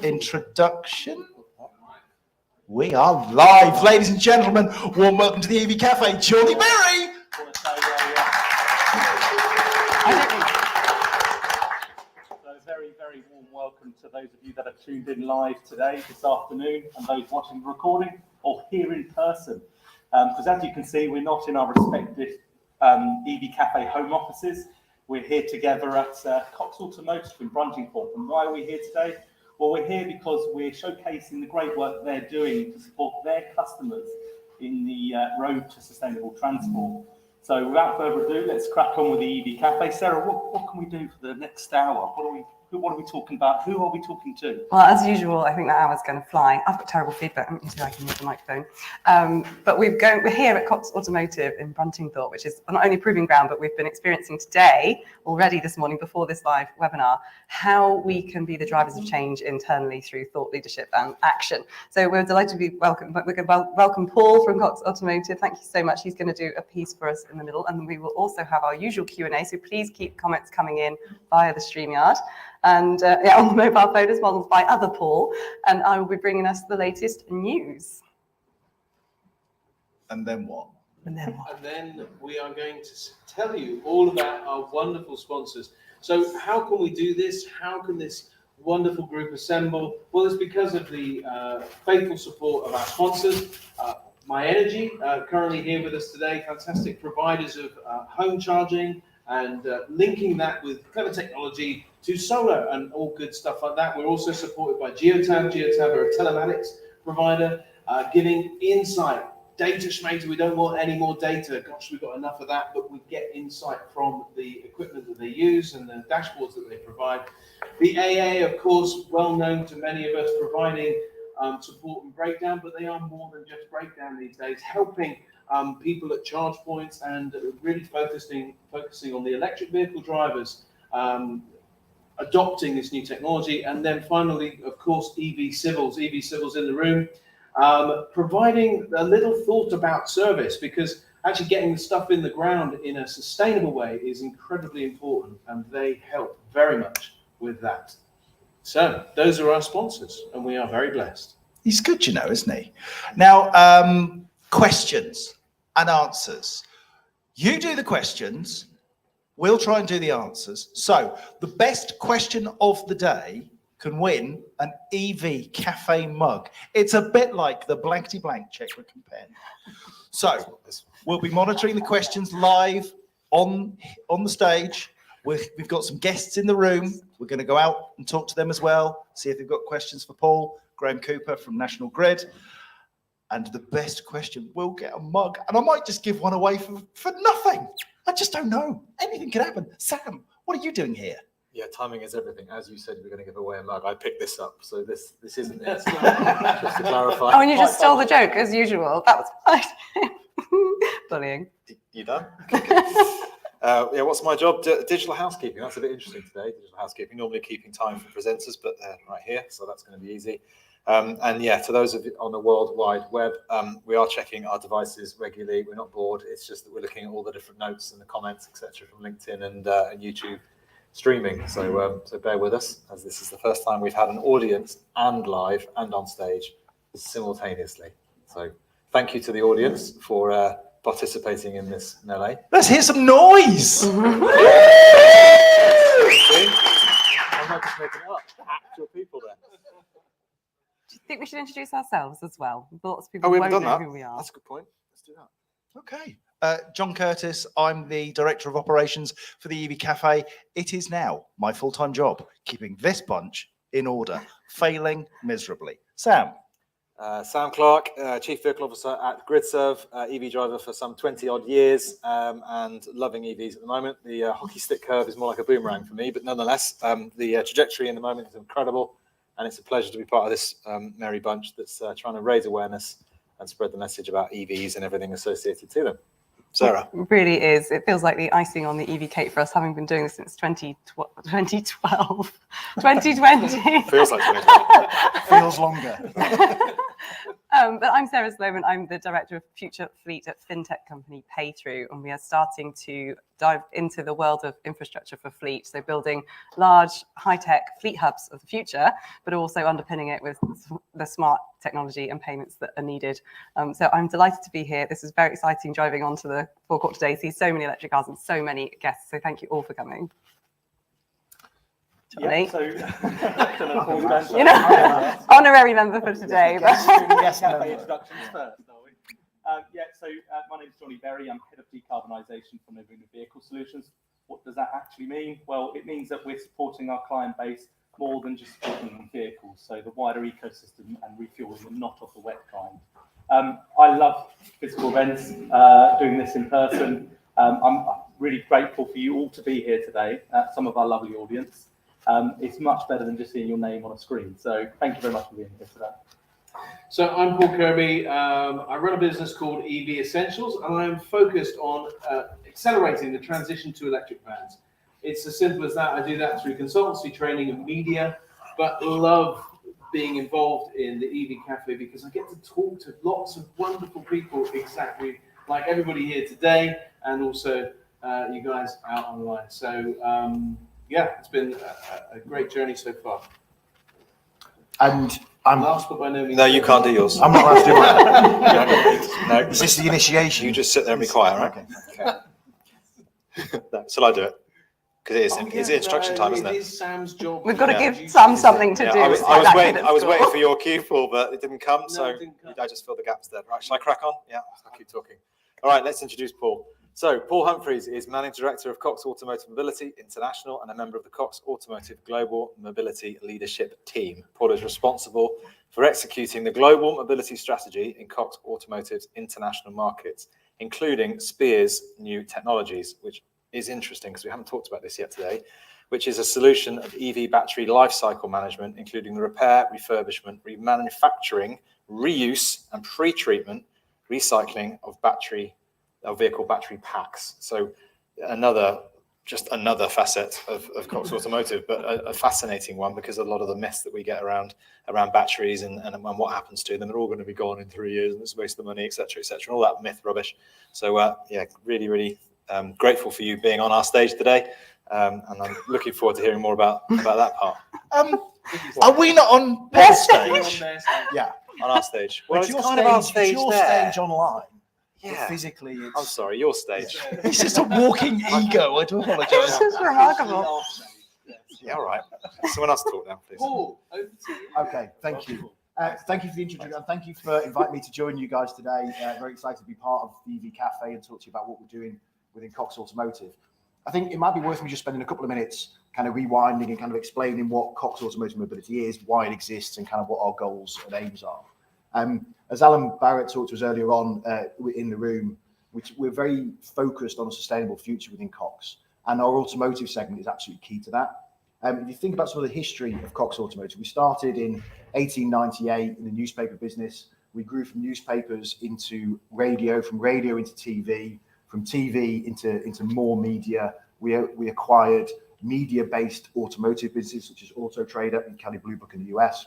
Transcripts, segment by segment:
Introduction. We are live, ladies and gentlemen. Warm welcome to the EV Cafe, Chorley Berry. So very, very warm welcome to those of you that have tuned in live today, this afternoon, and those watching the recording or here in person. Because as you can see, we're not in our respective EV Cafe home offices. We're here together at Cox Automotive in Bruntingthorpe. And why are we here today? Well, we're here because we're showcasing the great work they're doing to support their customers in the road to sustainable transport. So without further ado, let's crack on with the EV Cafe. Sarah, what can we do for the next hour? What are we talking about? Who are we talking to? Well, as usual, I think that hour's going to fly. I've got terrible feedback. Let me see if I can move the microphone. But we're here at Cox Automotive in Bruntingthorpe, which is not only proving ground, but we've been experiencing today, already this morning before this live webinar, how we can be the drivers of change internally through thought leadership and action. So we're delighted to be welcome. We're going to welcome Paul from Cox Automotive. Thank you so much. He's going to do a piece for us in the middle, and we will also have our usual Q&A. So please keep comments coming in via the StreamYard. And on the mobile phone as modelled by other Paul, and I will be bringing us the latest news. And then what? And then we are going to tell you all about our wonderful sponsors. So how can we do this? How can this wonderful group assemble? Well, it's because of the faithful support of our sponsors. My Energy, currently here with us today, fantastic providers of home charging and linking that with clever technology to solar and all good stuff like that. We're also supported by Geotab. Geotab are a telematics provider, giving insight, data schmata. We don't want any more data. Gosh, we've got enough of that, but we get insight from the equipment that they use and the dashboards that they provide. The AA, of course, well known to many of us, providing support and breakdown, but they are more than just breakdown these days, helping people at charge points and really focusing on the electric vehicle drivers, adopting this new technology. And then finally, of course, EV Civils in the room, providing a little thought about service, because actually getting the stuff in the ground in a sustainable way is incredibly important, and they help very much with that. So those are our sponsors, and we are very blessed. He's good, you know, isn't he? Now, questions and answers. You do the questions. We'll try and do the answers. So the best question of the day can win an EV Cafe mug. It's a bit like the blankety blank checkbook and pen. So we'll be monitoring the questions live on the stage. We've got some guests in the room. We're going to go out and talk to them as well, see if they've got questions for Paul. Graham Cooper from National Grid. And the best question will get a mug. And I might just give one away for nothing. I just don't know. Anything could happen. Sam, what are you doing here? Yeah, timing is everything. As you said, we're going to give away a mug. I picked this up, so this isn't it. Just to clarify. Oh, and you just stole the joke, as usual. That was fine. Bullying. You done? Yeah, what's my job? Digital housekeeping. That's a bit interesting today. Digital housekeeping, normally keeping time for presenters, but they're right here, so that's going to be easy. And yeah, to those of you on the World Wide Web, we are checking our devices regularly. We're not bored. It's just that we're looking at all the different notes and the comments, etc., from LinkedIn and YouTube streaming. So bear with us, as this is the first time we've had an audience and live and on stage simultaneously. So thank you to the audience for participating in this melee. Let's hear some noise. I'm not just making it up. Actual people there. Do you think we should introduce ourselves as well? Lots of people we won't haven't know done that. who we are. That's a good point. Let's do that. Okay. John Curtis, I'm the Director of Operations for the EV Cafe. It is now my full-time job, keeping this bunch in order, failing miserably. Sam. Sam Clark, Chief Vehicle Officer at GridServe, EV driver for some 20-odd years, and loving EVs at the moment. The hockey stick curve is more like a boomerang for me, but nonetheless, the trajectory in the moment is incredible, and it's a pleasure to be part of this merry bunch that's trying to raise awareness and spread the message about EVs and everything associated to them. Sarah. It really is. It feels like the icing on the EV cake for us, having been doing this since 2012, 2020. Feels like 2020. Feels longer. But I'm Sarah Sloman. I'm the director of Future Fleet at fintech company PayThrough, and we are starting to dive into the world of infrastructure for fleet. So building large, high-tech fleet hubs of the future, but also underpinning it with the smart technology and payments that are needed. So I'm delighted to be here. This is very exciting, driving onto the forecourt today, see so many electric cars and so many guests. So thank you all for coming. Yeah, so honorary member for today. Yes, introductions first, are we? My name is Johnny Berry. I'm head of decarbonisation for Moving Vehicle Solutions. What does that actually mean? Well, it means that we're supporting our client base more than just supporting vehicles, so the wider ecosystem and refueling them, not of the wet kind. I love physical events, doing this in person. I'm really grateful for you all to be here today, some of our lovely audience. It's much better than just seeing your name on a screen. So thank you very much for being here today. So I'm Paul Kirby. I run a business called EV Essentials, and I'm focused on accelerating the transition to electric vans. It's as simple as that. I do that through consultancy, training, and media, but love being involved in the EV Cafe because I get to talk to lots of wonderful people, exactly like everybody here today, and also you guys out online. So yeah, it's been a great journey so far. And I'm Last but by no means. No, you can't do yours. I'm not allowed to do mine. No, Is this the initiation? you just sit there and be quiet, right? Okay. No, shall I do it? Because it's instruction time, isn't It it? is Sam's job. We've got to Yeah. give Sam something to do. I was like that waiting. kid at I was school. waiting for your cue, Paul, but it didn't come. No, So it didn't come. I just filled the gaps there. Right, shall I crack on? Yeah, I'll keep talking. All right, let's introduce Paul. So Paul Humphreys is Managing Director of Cox Automotive Mobility International and a member of the Cox Automotive Global Mobility Leadership Team. Paul is responsible for executing the global mobility strategy in Cox Automotive's international markets, including Spear's new technologies, which is interesting because we haven't talked about this yet today, which is a solution of EV battery lifecycle management, including the repair, refurbishment, remanufacturing, reuse and pre-treatment, recycling of vehicle battery packs. So just another facet of Cox Automotive, but a fascinating one because a lot of the myths that we get around batteries and what happens to them, they're all going to be gone in 3 years and it's a waste of money, etc., and all that myth rubbish. So yeah, really grateful for you being on our stage today, and I'm looking forward to hearing more about that part. Are we not on their stage? Yeah. On our stage. Well, It's it's your kind of our stage. stage It's your there. stage online. But Yeah. physically, it's. I'm sorry, your stage. It's just a walking ego. I do apologise. This is remarkable. Yeah, all right. Someone else talk now, please. Paul, over to you. Okay, thank you. Thank you for the introduction, and thank you for inviting me to join you guys today. Very excited to be part of the EV Cafe and talk to you about what we're doing within Cox Automotive. I think it might be worth me just spending a couple of minutes kind of rewinding and kind of explaining what Cox Automotive Mobility is, why it exists, and kind of what our goals and aims are. As Alan Barrett talked to us earlier on in the room, we're very focused on a sustainable future within Cox, and our automotive segment is absolutely key to that. If you think about some of the history of Cox Automotive, we started in 1898 in the newspaper business. We grew from newspapers into radio, from radio into TV, from TV into more media. We acquired media-based automotive businesses such as Auto Trader and Kelley Blue Book in the US,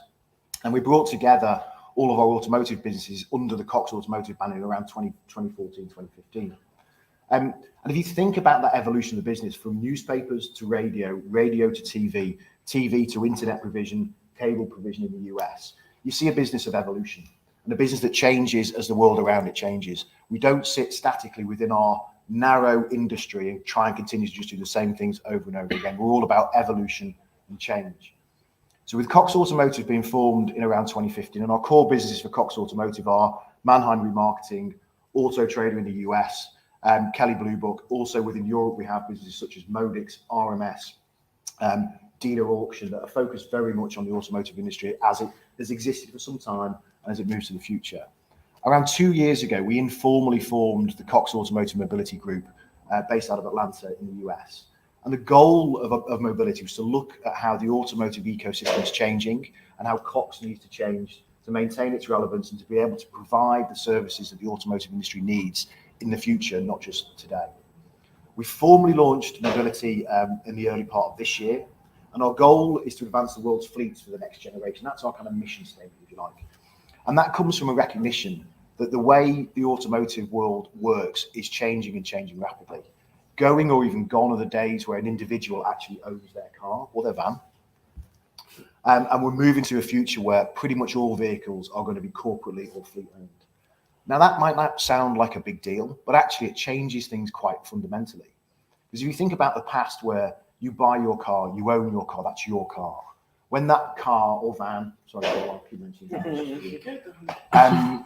and we brought together all of our automotive businesses under the Cox Automotive banner in around 2014, 2015. And if you think about that evolution of the business from newspapers to radio, radio to TV, TV to internet provision, cable provision in the US, you see a business of evolution and a business that changes as the world around it changes. We don't sit statically within our narrow industry and try and continue to just do the same things over and over again. We're all about evolution and change. So with Cox Automotive being formed in around 2015, and our core businesses for Cox Automotive are Mannheim Remarketing, Auto Trader in the US, Kelley Blue Book. Also within Europe, we have businesses such as Modix, RMS, Dealer Auction that are focused very much on the automotive industry as it has existed for some time and as it moves to the future. Around 2 years ago, we informally formed the Cox Automotive Mobility Group based out of Atlanta in the US. And the goal of mobility was to look at how the automotive ecosystem is changing and how Cox needs to change to maintain its relevance and to be able to provide the services that the automotive industry needs in the future, not just today. We formally launched mobility in the early part of this year, and our goal is to advance the world's fleets for the next generation. That's our kind of mission statement, if you like. And that comes from a recognition that the way the automotive world works is changing and changing rapidly. Going or even gone are the days where an individual actually owns their car or their van. And we're moving to a future where pretty much all vehicles are going to be corporately or fleet owned. Now, that might not sound like a big deal, but actually it changes things quite fundamentally. Because if you think about the past where you buy your car, you own your car, that's your car. When that car or van, sorry, I'll keep mentioning that.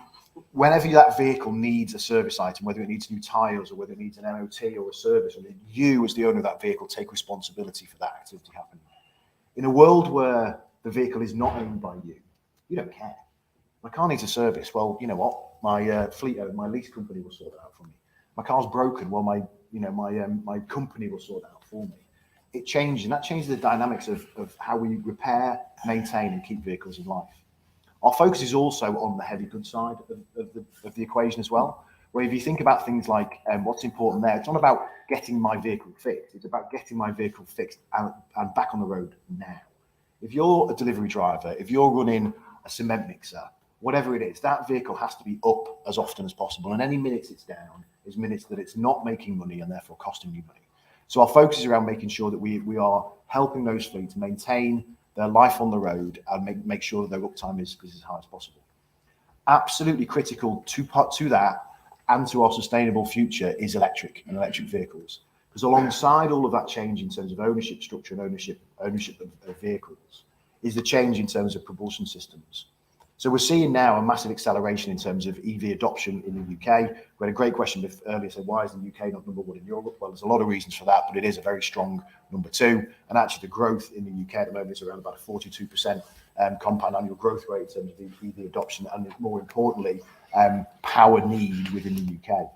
Whenever that vehicle needs a service item, whether it needs new tyres or whether it needs an MOT or a service, you as the owner of that vehicle take responsibility for that activity happening. In a world where the vehicle is not owned by you, you don't care. My car needs a service. Well, you know what? My fleet owner, my lease company will sort it out for me. My car's broken. Well, my company will sort it out for me. It changes, and that changes the dynamics of how we repair, maintain, and keep vehicles in life. Our focus is also on the heavy goods side of the equation as well, where if you think about things like what's important there, it's not about getting my vehicle fixed, it's about getting my vehicle fixed and back on the road now. If you're a delivery driver, if you're running a cement mixer, whatever it is, that vehicle has to be up as often as possible. And any minutes it's down is minutes that it's not making money and therefore costing you money. So our focus is around making sure that we are helping those fleets maintain their life on the road and make sure that their uptime is as high as possible. Absolutely critical to that and to our sustainable future is electric and electric vehicles. Because alongside all of that change in terms of ownership structure and ownership of vehicles is the change in terms of propulsion systems. So we're seeing now a massive acceleration in terms of EV adoption in the UK. We had a great question earlier, said, why is the UK not number one in Europe? Well, there's a lot of reasons for that, but it is a very strong number two. And actually the growth in the UK at the moment is around about a 42% compound annual growth rate in terms of EV adoption and more importantly, power need within the UK.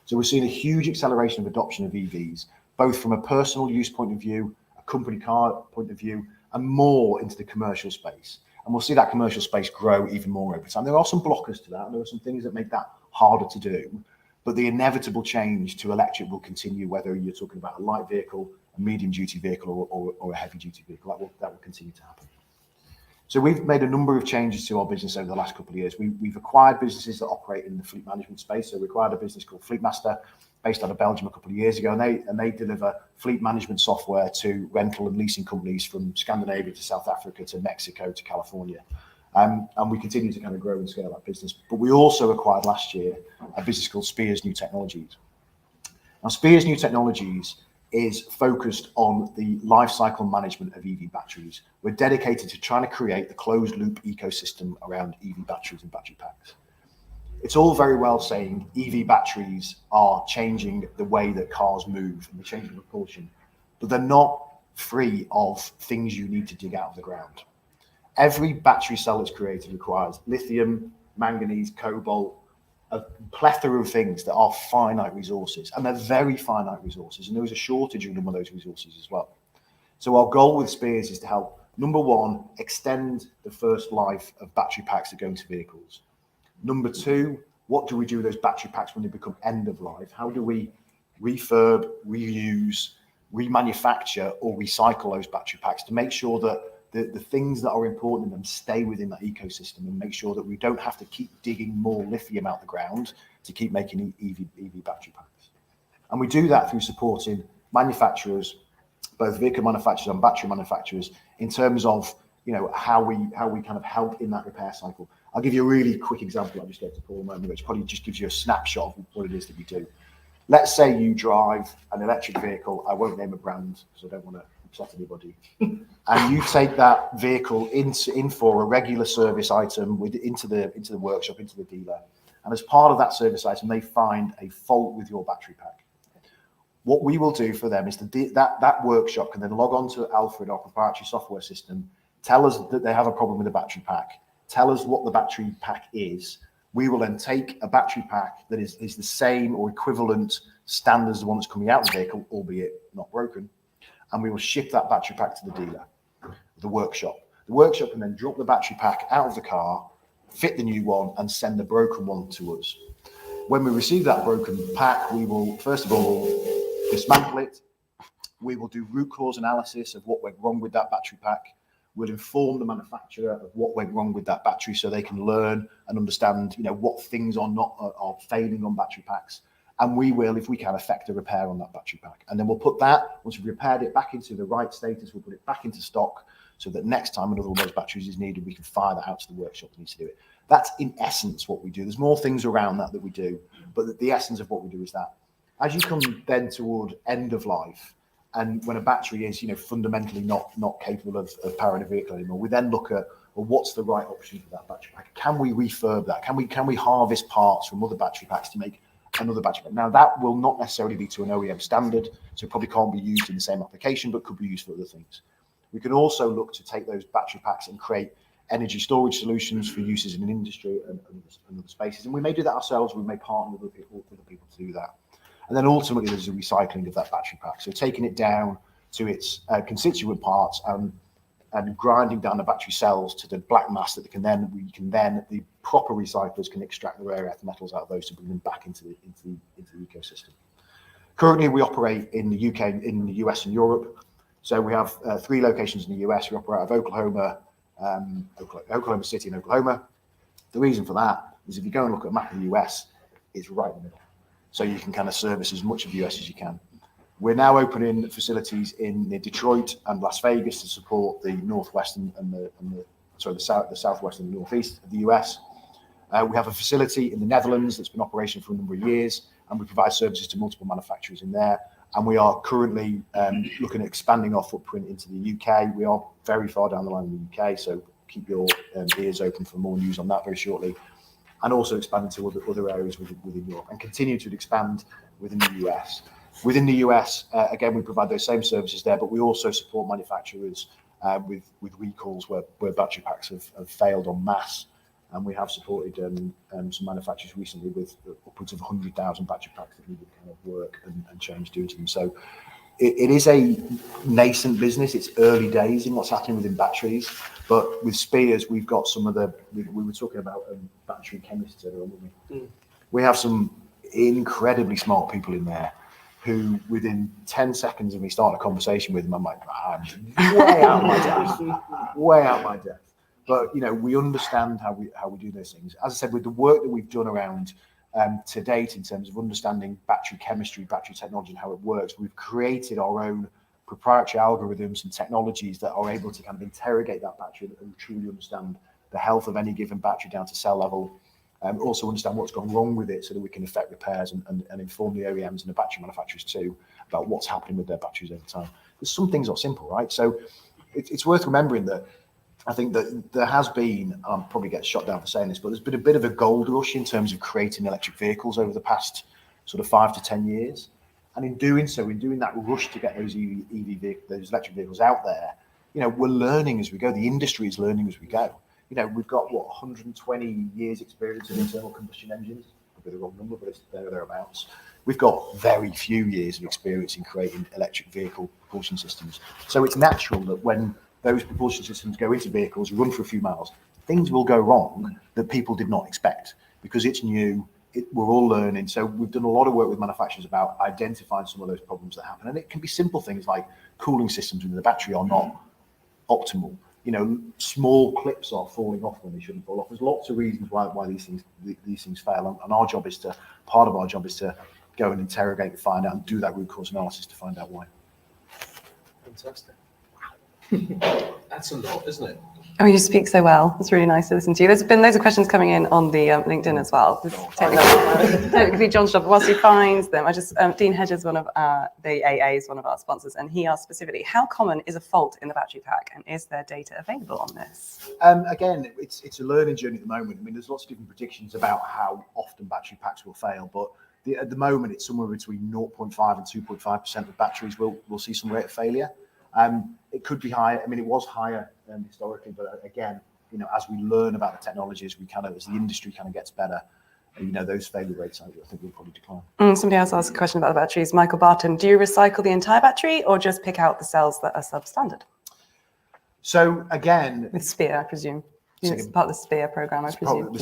So we're seeing a huge acceleration of adoption of EVs, both from a personal use point of view, a company car point of view, and more into the commercial space. And we'll see that commercial space grow even more over time. There are some blockers to that, and there are some things that make that harder to do, but the inevitable change to electric will continue, whether you're talking about a light vehicle, a medium duty vehicle, or a heavy duty vehicle. That will continue to happen. So we've made a number of changes to our business over the last couple of years. We've acquired businesses that operate in the fleet management space. So we acquired a business called Fleetmaster, based out of Belgium a couple of years ago, and they deliver fleet management software to rental and leasing companies from Scandinavia to South Africa to Mexico to California. And we continue to kind of grow and scale that business. But we also acquired last year a business called Spears New Technologies. Now, Spears New Technologies is focused on the lifecycle management of EV batteries. We're dedicated to trying to create the closed loop ecosystem around EV batteries and battery packs. It's all very well saying EV batteries are changing the way that cars move and they're changing propulsion, but they're not free of things you need to dig out of the ground. Every battery cell that's created requires lithium, manganese, cobalt, a plethora of things that are finite resources, and they're very finite resources, and there is a shortage of some of those resources as well. So our goal with Spears is to help, number one, extend the first life of battery packs that go into vehicles. Number two, what do we do with those battery packs when they become end of life? How do we refurb, reuse, remanufacture, or recycle those battery packs to make sure that the things that are important in them stay within that ecosystem and make sure that we don't have to keep digging more lithium out the ground to keep making EV battery packs. And we do that through supporting manufacturers, both vehicle manufacturers and battery manufacturers, in terms of how we kind of help in that repair cycle. I'll give you a really quick example I just gave to Paul a moment, which probably just gives you a snapshot of what it is that we do. Let's say you drive an electric vehicle. I won't name a brand because I don't want to upset anybody. And you take that vehicle in for a regular service item into the workshop, into the dealer. And as part of that service item, they find a fault with your battery pack. What we will do for them is that workshop can then log on to Alfred, our proprietary software system, tell us that they have a problem with the battery pack, tell us what the battery pack is. We will then take a battery pack that is the same or equivalent standard as the one that's coming out of the vehicle, albeit not broken, and we will ship that battery pack to the dealer, the workshop. The workshop can then drop the battery pack out of the car, fit the new one, and send the broken one to us. When we receive that broken pack, we will, first of all, dismantle it. We will do root cause analysis of what went wrong with that battery pack. We'll inform the manufacturer of what went wrong with that battery so they can learn and understand, what things are failing on battery packs. And we will, if we can, effect a repair on that battery pack. And then we'll put that, once we've repaired it, back into the right status, we'll put it back into stock so that next time another one of those batteries is needed, we can fire that out to the workshop that needs to do it. That's in essence what we do. There's more things around that we do, but the essence of what we do is that. As you come then toward end of life, and when a battery is, fundamentally not capable of powering a vehicle anymore, we then look at, well, what's the right option for that battery pack? Can we refurb that? Can we harvest parts from other battery packs to make another battery pack? Now, that will not necessarily be to an OEM standard, so it probably can't be used in the same application, but could be used for other things. We can also look to take those battery packs and create energy storage solutions for uses in an industry and other spaces. And we may do that ourselves. We may partner with other people to do that. And then ultimately, there's a recycling of that battery pack. So taking it down to its constituent parts and grinding down the battery cells to the black mass that the proper recyclers can extract the rare earth metals out of those to bring them back into the ecosystem. Currently, we operate in the UK, in the US and Europe. So we have 3 locations in the US. We operate out of Oklahoma City in Oklahoma. The reason for that is if you go and look at a map of the US, it's right in the middle. So you can kind of service as much of the US as you can. We're now opening facilities in Detroit and Las Vegas to support the northwest and the southwest and the northeast of the US. We have a facility in the Netherlands that's been operational for a number of years, and we provide services to multiple manufacturers in there. And we are currently looking at expanding our footprint into the UK. We are very far down the line in the UK, so keep your ears open for more news on that very shortly. And also expanding to other areas within Europe, and continue to expand within the US. Within the US, again, we provide those same services there, but we also support manufacturers with recalls where battery packs have failed en masse. And we have supported some manufacturers recently with upwards of 100,000 battery packs that needed kind of work and change due to them. So it is a nascent business. It's early days in what's happening within batteries. But with Spears, we've got some of we were talking about battery chemists earlier, weren't we? We have some incredibly smart people in there who, within 10 seconds of me starting a conversation with them, I'm like, I'm way out of my depth, way out of my depth. But, we understand how we do those things. As I said, with the work that we've done around to date in terms of understanding battery chemistry, battery technology and how it works, we've created our own proprietary algorithms and technologies that are able to kind of interrogate that battery and truly understand the health of any given battery down to cell level, and also understand what's gone wrong with it so that we can effect repairs and inform the OEMs and the battery manufacturers too about what's happening with their batteries over time. Because some things are simple, right? So it's worth remembering that I think that there has been, I'll probably get shot down for saying this, but there's been a bit of a gold rush in terms of creating electric vehicles over the past sort of 5 to 10 years. And in doing so, in doing that rush to get those those electric vehicles out there, we're learning as we go. The industry is learning as we go. We've got 120 years experience in internal combustion engines. Probably the wrong number, but it's thereabouts. We've got very few years of experience in creating electric vehicle propulsion systems. So it's natural that when those propulsion systems go into vehicles, run for a few miles, things will go wrong that people did not expect because it's new. We're all learning. So we've done a lot of work with manufacturers about identifying some of those problems that happen. And it can be simple things like cooling systems within the battery are not optimal. Small clips are falling off when they shouldn't fall off. There's lots of reasons why these things fail. And part of our job is to go and interrogate and find out and do that root cause analysis to find out why. Fantastic. That's a lot, isn't it? Oh, you speak so well. It's really nice to listen to you. There's been loads of questions coming in on the LinkedIn as well. Technically, John's job, whilst he finds them, Dean Hedges, one of the AA, is one of our sponsors, and he asked specifically, how common is a fault in the battery pack, and is there data available on this? Again, it's a learning journey at the moment. I mean, there's lots of different predictions about how often battery packs will fail, but at the moment, it's somewhere between 0.5 and 2.5% of batteries will see some rate of failure. It could be higher. I mean, it was higher historically, but again, as we learn about the technologies, as the industry kind of gets better, those failure rates, I think, will probably decline. Somebody else asked a question about the batteries. Michael Barton, do you recycle the entire battery or just pick out the cells that are substandard? So again, with Spear, I presume. It's part of the SPHERE program, I presume.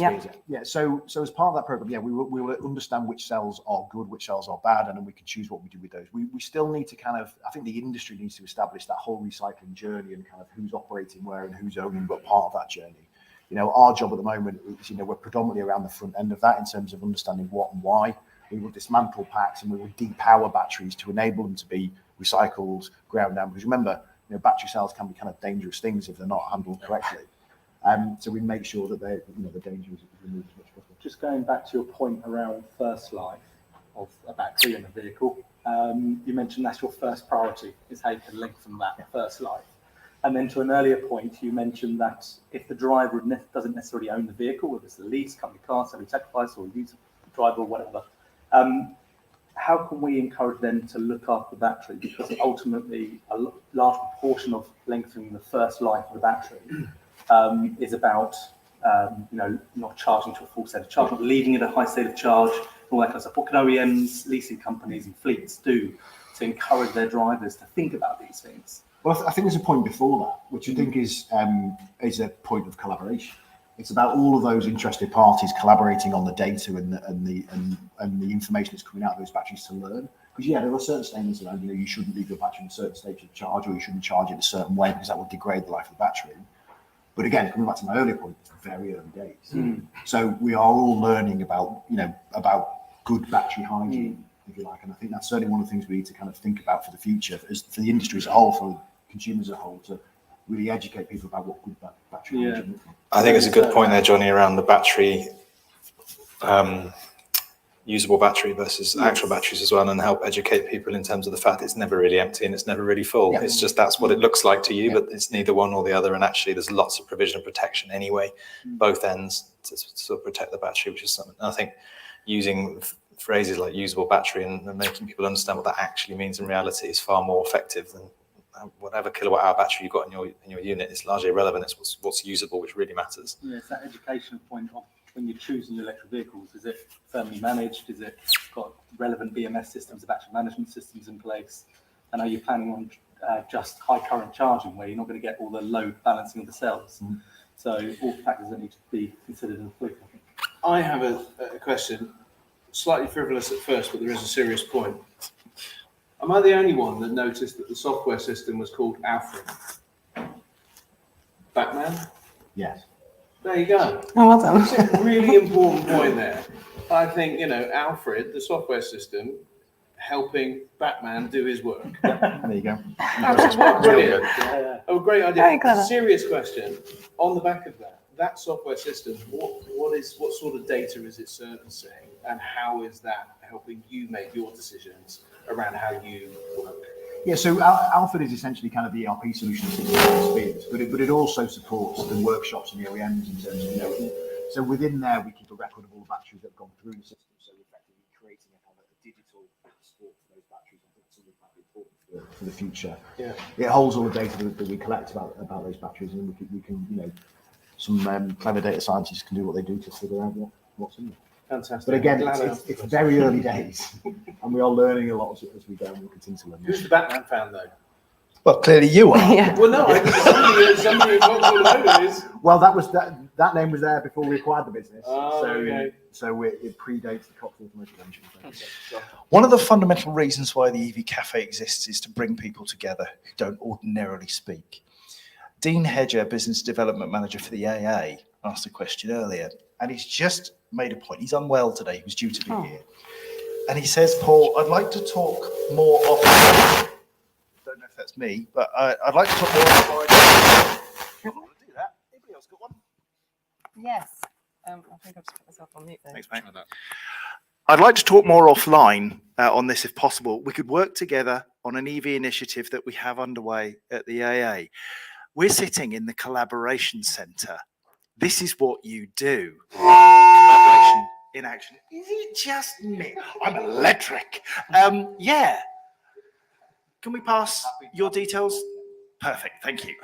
Yeah. So as part of that program, we will understand which cells are good, which cells are bad, and then we can choose what we do with those. We still need to I think the industry needs to establish that whole recycling journey and kind of who's operating where and who's owning what part of that journey. Our job at the moment is, we're predominantly around the front end of that in terms of understanding what and why. We will dismantle packs and we will depower batteries to enable them to be recycled, ground down. Because remember, battery cells can be kind of dangerous things if they're not handled correctly. So we make sure that the danger is removed as much as possible. Just going back to your point around first life of a battery in a vehicle, you mentioned that's your first priority, is how you can lengthen that first life. And then to an earlier point, you mentioned that if the driver doesn't necessarily own the vehicle, whether it's a lease, company car, salary sacrifice, or use a driver or whatever, how can we encourage them to look after the battery? Because ultimately, a large proportion of lengthening the first life of the battery is about not charging to a full state of charge, not leaving it at a high state of charge, all that kind of stuff. What can OEMs, leasing companies, and fleets do to encourage their drivers to think about these things? Well, I think there's a point before that, which I think is a point of collaboration. It's about all of those interested parties collaborating on the data and the information that's coming out of those batteries to learn. Because there are certain statements around, you shouldn't leave your battery in a certain stage of charge, or you shouldn't charge it a certain way because that will degrade the life of the battery. But again, coming back to my earlier point, it's very early days. So we are all learning about good battery hygiene, if you like. And I think that's certainly one of the things we need to kind of think about for the future, as for the industry as a whole, for consumers as a whole, to really educate people about what good battery hygiene looks like. I think it's a good point there, Johnny, around the battery, usable battery versus actual batteries as well, and help educate people in terms of the fact it's never really empty and it's never really full. It's just that's what it looks like to you, but it's neither one or the other. And actually, there's lots of provision and protection anyway, both ends, to sort of protect the battery, which is something. And I think using phrases like usable battery and making people understand what that actually means in reality is far more effective than whatever kilowatt hour battery you've got in your unit is largely irrelevant. It's what's usable which really matters. Yeah, it's that education point of when you're choosing your electric vehicles. Is it firmly managed? Is it got relevant BMS systems, battery management systems in place? And are you planning on just high current charging, where you're not going to get all the load balancing of the cells? So all factors that need to be considered in the fleet, I think. I have a question, slightly frivolous at first, but there is a serious point. Am I the only one that noticed that the software system was called Alfred? Batman? Yes. There you go. Oh, well done. That's a really important point there. I think, Alfred, the software system, helping Batman do his work. There you go. That's brilliant. Oh, great idea. Very clever. Serious question. On the back of that software system, what sort of data is it servicing, and how is that helping you make your decisions around how you work? Yeah, so Alfred is essentially kind of the ERP solution that Spears, but it also supports the workshops and the OEMs in terms of, so within there we keep a record of all the batteries that have gone through the system, so we're effectively creating a kind of a digital passport for those batteries. I think that's something quite important for the future. Yeah. It holds all the data that we collect about those batteries, and we can some clever data scientists can do what they do to figure out what's in there. Fantastic. But again, it's very early days, and we are learning a lot as we go, and we'll continue to learn. Who's the Batman fan, though? Well, clearly you are. Yeah. Well, no, somebody in Cox Automotive is. Well, that name was there before we acquired the business. Oh, okay. So it predates the Cox Automotive venture. One of the fundamental reasons why the EV Cafe exists is to bring people together who don't ordinarily speak. Dean Hedger, Business Development Manager for the AA, asked a question earlier, and he's just made a point. He's unwell today. He was due to be here. And he says, Paul, I'd like to talk more often. Don't know if that's me, but I'd like to talk more often. I want to do that. Anybody else got one? Yes. I think I've just put myself on mute there. Thanks, mate. I'd like to talk more offline on this if possible. We could work together on an EV initiative that we have underway at the AA. We're sitting in the collaboration centre. This is what you do. Collaboration in action. Is it just me? I'm electric. Yeah. Can we pass your details? Perfect. Thank you.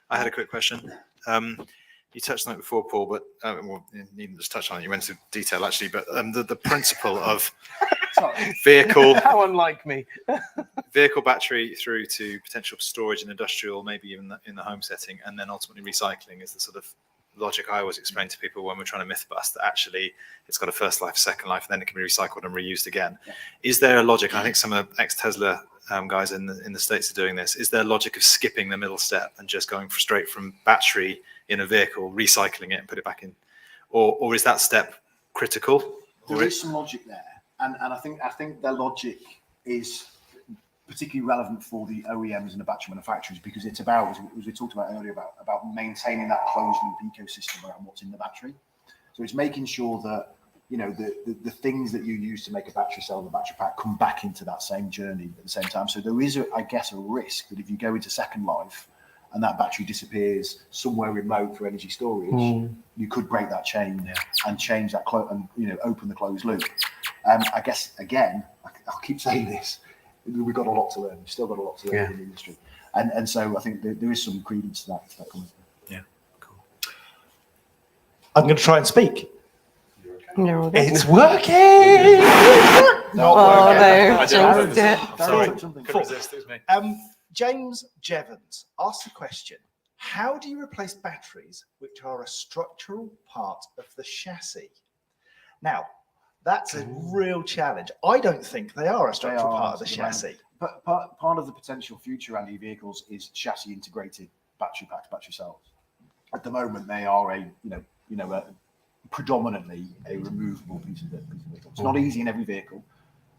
I had a quick question. You touched on it before, Paul, but well, you needn't just touch on it. You went into detail actually, but the principle of vehicle How unlike me. vehicle battery through to potential storage in industrial, maybe even in the home setting, and then ultimately recycling is the sort of logic I always explain to people when we're trying to myth bust that actually it's got a first life, second life, and then it can be recycled and reused again. Yeah. Is there a logic? I think some of the ex-Tesla guys in the States are doing this. Is there a logic of skipping the middle step and just going straight from battery in a vehicle, recycling it and put it back in? Or is that step critical? There is some logic there, and I think their logic is particularly relevant for the OEMs and the battery manufacturers, because it's about, as we talked about earlier, about maintaining that closed loop ecosystem around what's in the battery. So it's making sure that, you know, the things that you use to make a battery cell and the battery pack come back into that same journey at the same time. So there is, I guess, a risk that if you go into second life and that battery disappears somewhere remote for energy storage, you could break that chain and change that and, you know, open the closed loop. I guess, again, I'll keep saying this, we've got a lot to learn. We've still got a lot to learn in the industry. And so I think there is some credence to that comment. Yeah, cool. I'm going to try and speak. You're all good. It's working! Not Oh, working. no. Sorry. Sorry. Couldn't resist, it was me. James Jevons asked the question, how do you replace batteries which are a structural part of the chassis? Now, that's a real challenge. I don't think they are a structural part of the chassis. But part of the potential future Andy vehicles is chassis integrated battery packs, battery cells. At the moment, they are predominantly a removable piece of vehicle. It's not easy in every vehicle,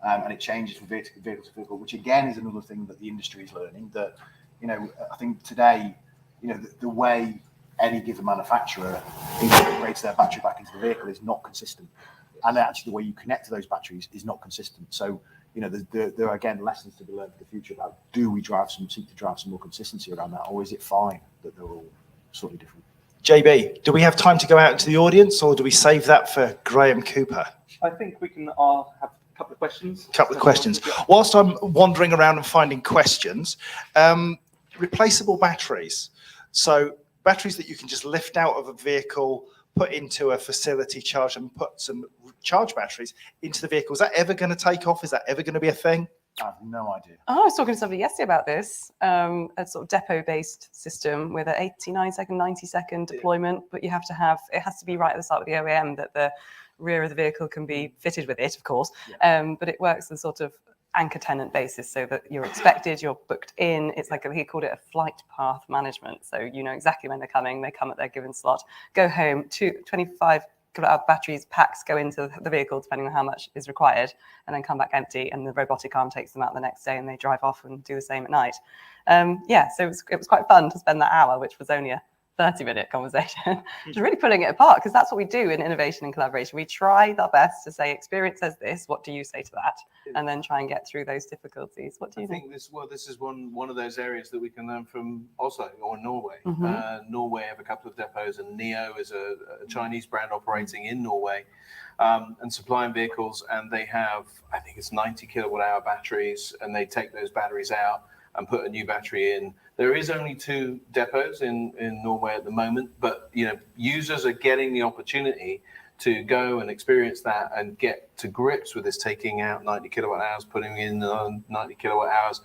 and it changes from vehicle to vehicle, which again is another thing that the industry is learning. That, you know, I think today, you know, the way any given manufacturer integrates their battery back into the vehicle is not consistent. And actually, the way you connect to those batteries is not consistent. So, you know, there are again lessons to be learned for the future about, do we seek to drive some more consistency around that, or is it fine that they're all slightly different? JB, do we have time to go out into the audience, or do we save that for Graham Cooper? I think we can have a couple of questions. Couple of questions. Whilst I'm wandering around and finding questions, replaceable batteries. So batteries that you can just lift out of a vehicle, put into a facility, charge, and put some charge batteries into the vehicle. Is that ever going to take off? Is that ever going to be a thing? I have no idea. Oh, I was talking to somebody yesterday about this, a sort of depot-based system with an 89-second, 90-second deployment, but it has to be right at the start with the OEM that the rear of the vehicle can be fitted with it, of course, but it works on sort of anchor tenant basis, so that you're expected, you're booked in. It's like, he called it a flight path management. So you know exactly when they're coming, they come at their given slot, go home, 25 kilowatt batteries, packs go into the vehicle depending on how much is required, and then come back empty, and the robotic arm takes them out the next day and they drive off and do the same at night. So it was quite fun to spend that hour, which was only a 30-minute conversation, just really pulling it apart, because that's what we do in innovation and collaboration. We try our best to say, experience says this, what do you say to that? And then try and get through those difficulties. What do you think? This is one of those areas that we can learn from Oslo or Norway. Norway have a couple of depots, and NEO is a Chinese brand operating in Norway and supplying vehicles, and they have, I think it's 90 kilowatt hour batteries, and they take those batteries out and put a new battery in. There is only 2 depots in Norway at the moment, but you know, users are getting the opportunity to go and experience that and get to grips with this, taking out 90 kilowatt hours, putting in 90 kilowatt hours.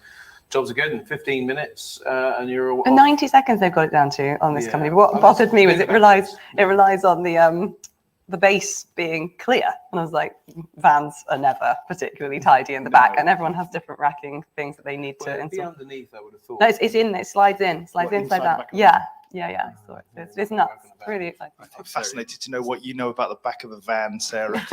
Jobs are good in 15 minutes, and you're all. And 90 seconds they've got it down to on this company. But what bothered me was it relies on the base being clear. And I was like, vans are never particularly tidy in the back, and everyone has different racking things that they need to install. Underneath, I would have thought. No, it's in, it slides in, slide out. Yeah. It's nuts. It's really exciting. I'm fascinated to know what you know about the back of a van, Sarah.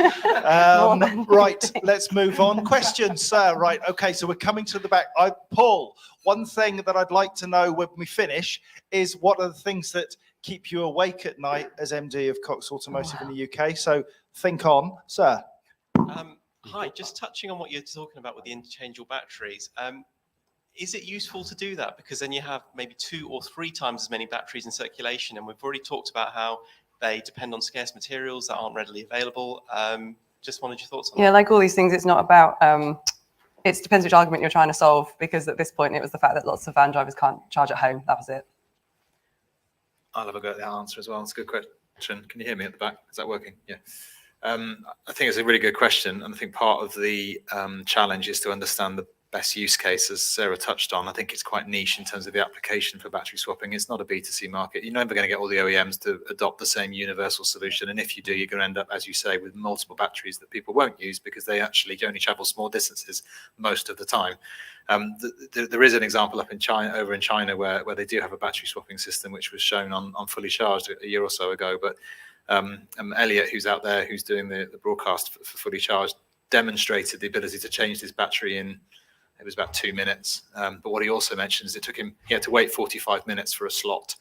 Right, let's move on. Questions, sir. Right, okay, so we're coming to the back. Paul, one thing that I'd like to know when we finish is, what are the things that keep you awake at night as MD of Cox Automotive in the UK? So think on, sir. Hi, just touching on what you're talking about with the interchangeable batteries. Is it useful to do that? Because then you have maybe 2 or 3 times as many batteries in circulation. And we've already talked about how they depend on scarce materials that aren't readily available. Just wanted your thoughts on that. Yeah, like all these things, it's not about, it depends which argument you're trying to solve, because at this point it was the fact that lots of van drivers can't charge at home. That was it. I'll have a go at that answer as well. It's a good question. Can you hear me at the back? Is that working? Yeah. I think it's a really good question, and I think part of the challenge is to understand the best use case, as Sarah touched on. I think it's quite niche in terms of the application for battery swapping. It's not a B2C market. You're never going to get all the OEMs to adopt the same universal solution, and if you do, you're going to end up, as you say, with multiple batteries that people won't use because they actually only travel small distances most of the time. There is an example up in China, over in China, where they do have a battery swapping system, which was shown on Fully Charged a year or so ago. But Elliot, who's out there, who's doing the broadcast for Fully Charged, demonstrated the ability to change his battery in, it was about 2 minutes. But what he also mentioned is he had to wait 45 minutes for a slot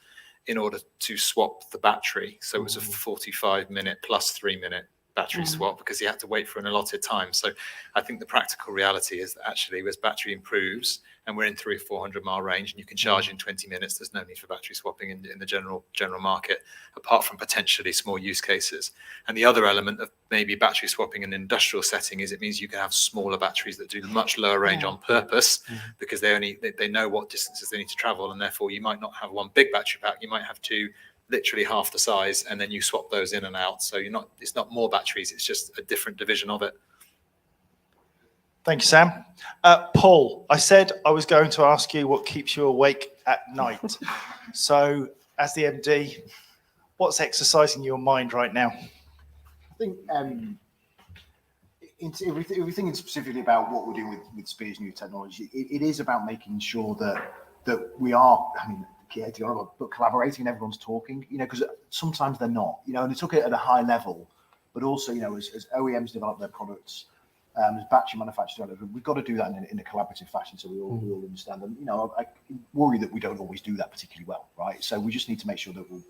in order to swap the battery. So it was a 45-minute plus 3-minute battery swap because he had to wait for an allotted time. So I think the practical reality is that actually as battery improves and we're in 300 or 400 mile range and you can charge in 20 minutes, there's no need for battery swapping in the general market, apart from potentially small use cases. And the other element of maybe battery swapping in an industrial setting is it means you can have smaller batteries that do much lower range on purpose because they know what distances they need to travel, and therefore you might not have one big battery pack, you might have two literally half the size, and then you swap those in and out. So it's not more batteries, it's just a different division of it. Thank you, Sam. Paul, I said I was going to ask you what keeps you awake at night. So as the MD, what's exercising your mind right now? I think if we're thinking specifically about what we're doing with Spear's new technology, it is about making sure that we are, but collaborating and everyone's talking, because sometimes they're not, and they took it at a high level, but also, as OEMs develop their products, as battery manufacturers, we've got to do that in a collaborative fashion so we all understand them. I worry that we don't always do that particularly well, right? So we just need to make sure that we're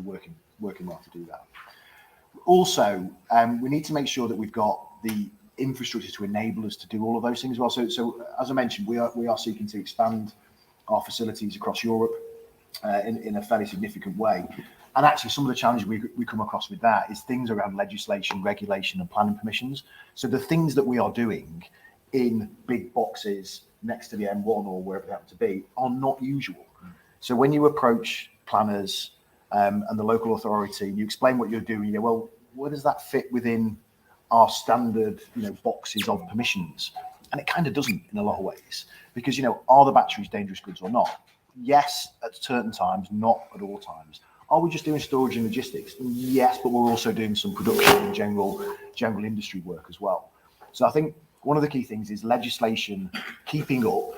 working well to do that. Also, we need to make sure that we've got the infrastructure to enable us to do all of those things as well. So as I mentioned, we are seeking to expand our facilities across Europe in a fairly significant way. And actually, some of the challenges we come across with that is things around legislation, regulation, and planning permissions. So the things that we are doing in big boxes next to the M1 or wherever they happen to be are not usual. So when you approach planners and the local authority, and you explain what you're doing, you go, well, where does that fit within our standard, boxes of permissions? And it kind of doesn't in a lot of ways, because, are the batteries dangerous goods or not? Yes, at certain times, not at all times. Are we just doing storage and logistics? Yes, but we're also doing some production and general industry work as well. So I think one of the key things is legislation keeping up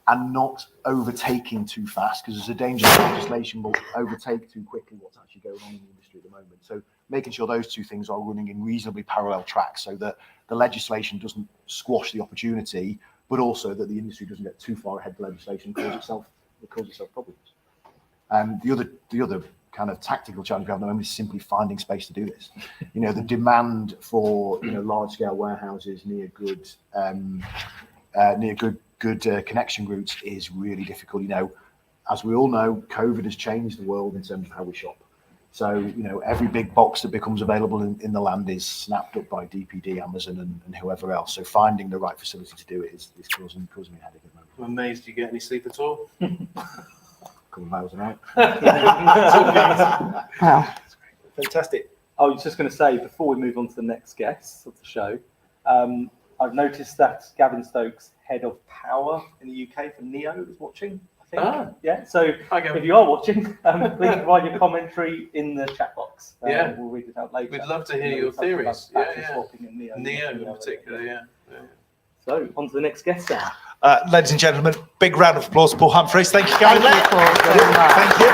and not overtaking too fast, because there's a danger that legislation will overtake too quickly what's actually going on in the industry at the moment. So making sure those two things are running in reasonably parallel tracks so that the legislation doesn't squash the opportunity, but also that the industry doesn't get too far ahead of the legislation and cause itself problems. And the other kind of tactical challenge we have at the moment is simply finding space to do this. The demand for large scale warehouses near good connection routes is really difficult. As we all know, COVID has changed the world in terms of how we shop. So every big box that becomes available in the land is snapped up by DPD, Amazon, and whoever else. So finding the right facility to do it is causing me a headache at the moment. I'm amazed you get any sleep at all. Couple of hours a night. Wow. Fantastic. I was just going to say, before we move on to the next guest of the show, I've noticed that Gavin Stokes, head of power in the UK for NEO, is watching, I think. Yeah, so if you are watching, please provide your commentary in the chat box. We'll read it out later. We'd love to hear your theories. Swapping in NEO in particular, yeah. So, on to the next guest now. Ladies and gentlemen, big round of applause, Paul Humphreys. Thank you, guys. Thank you, Paul, very much. Thank you.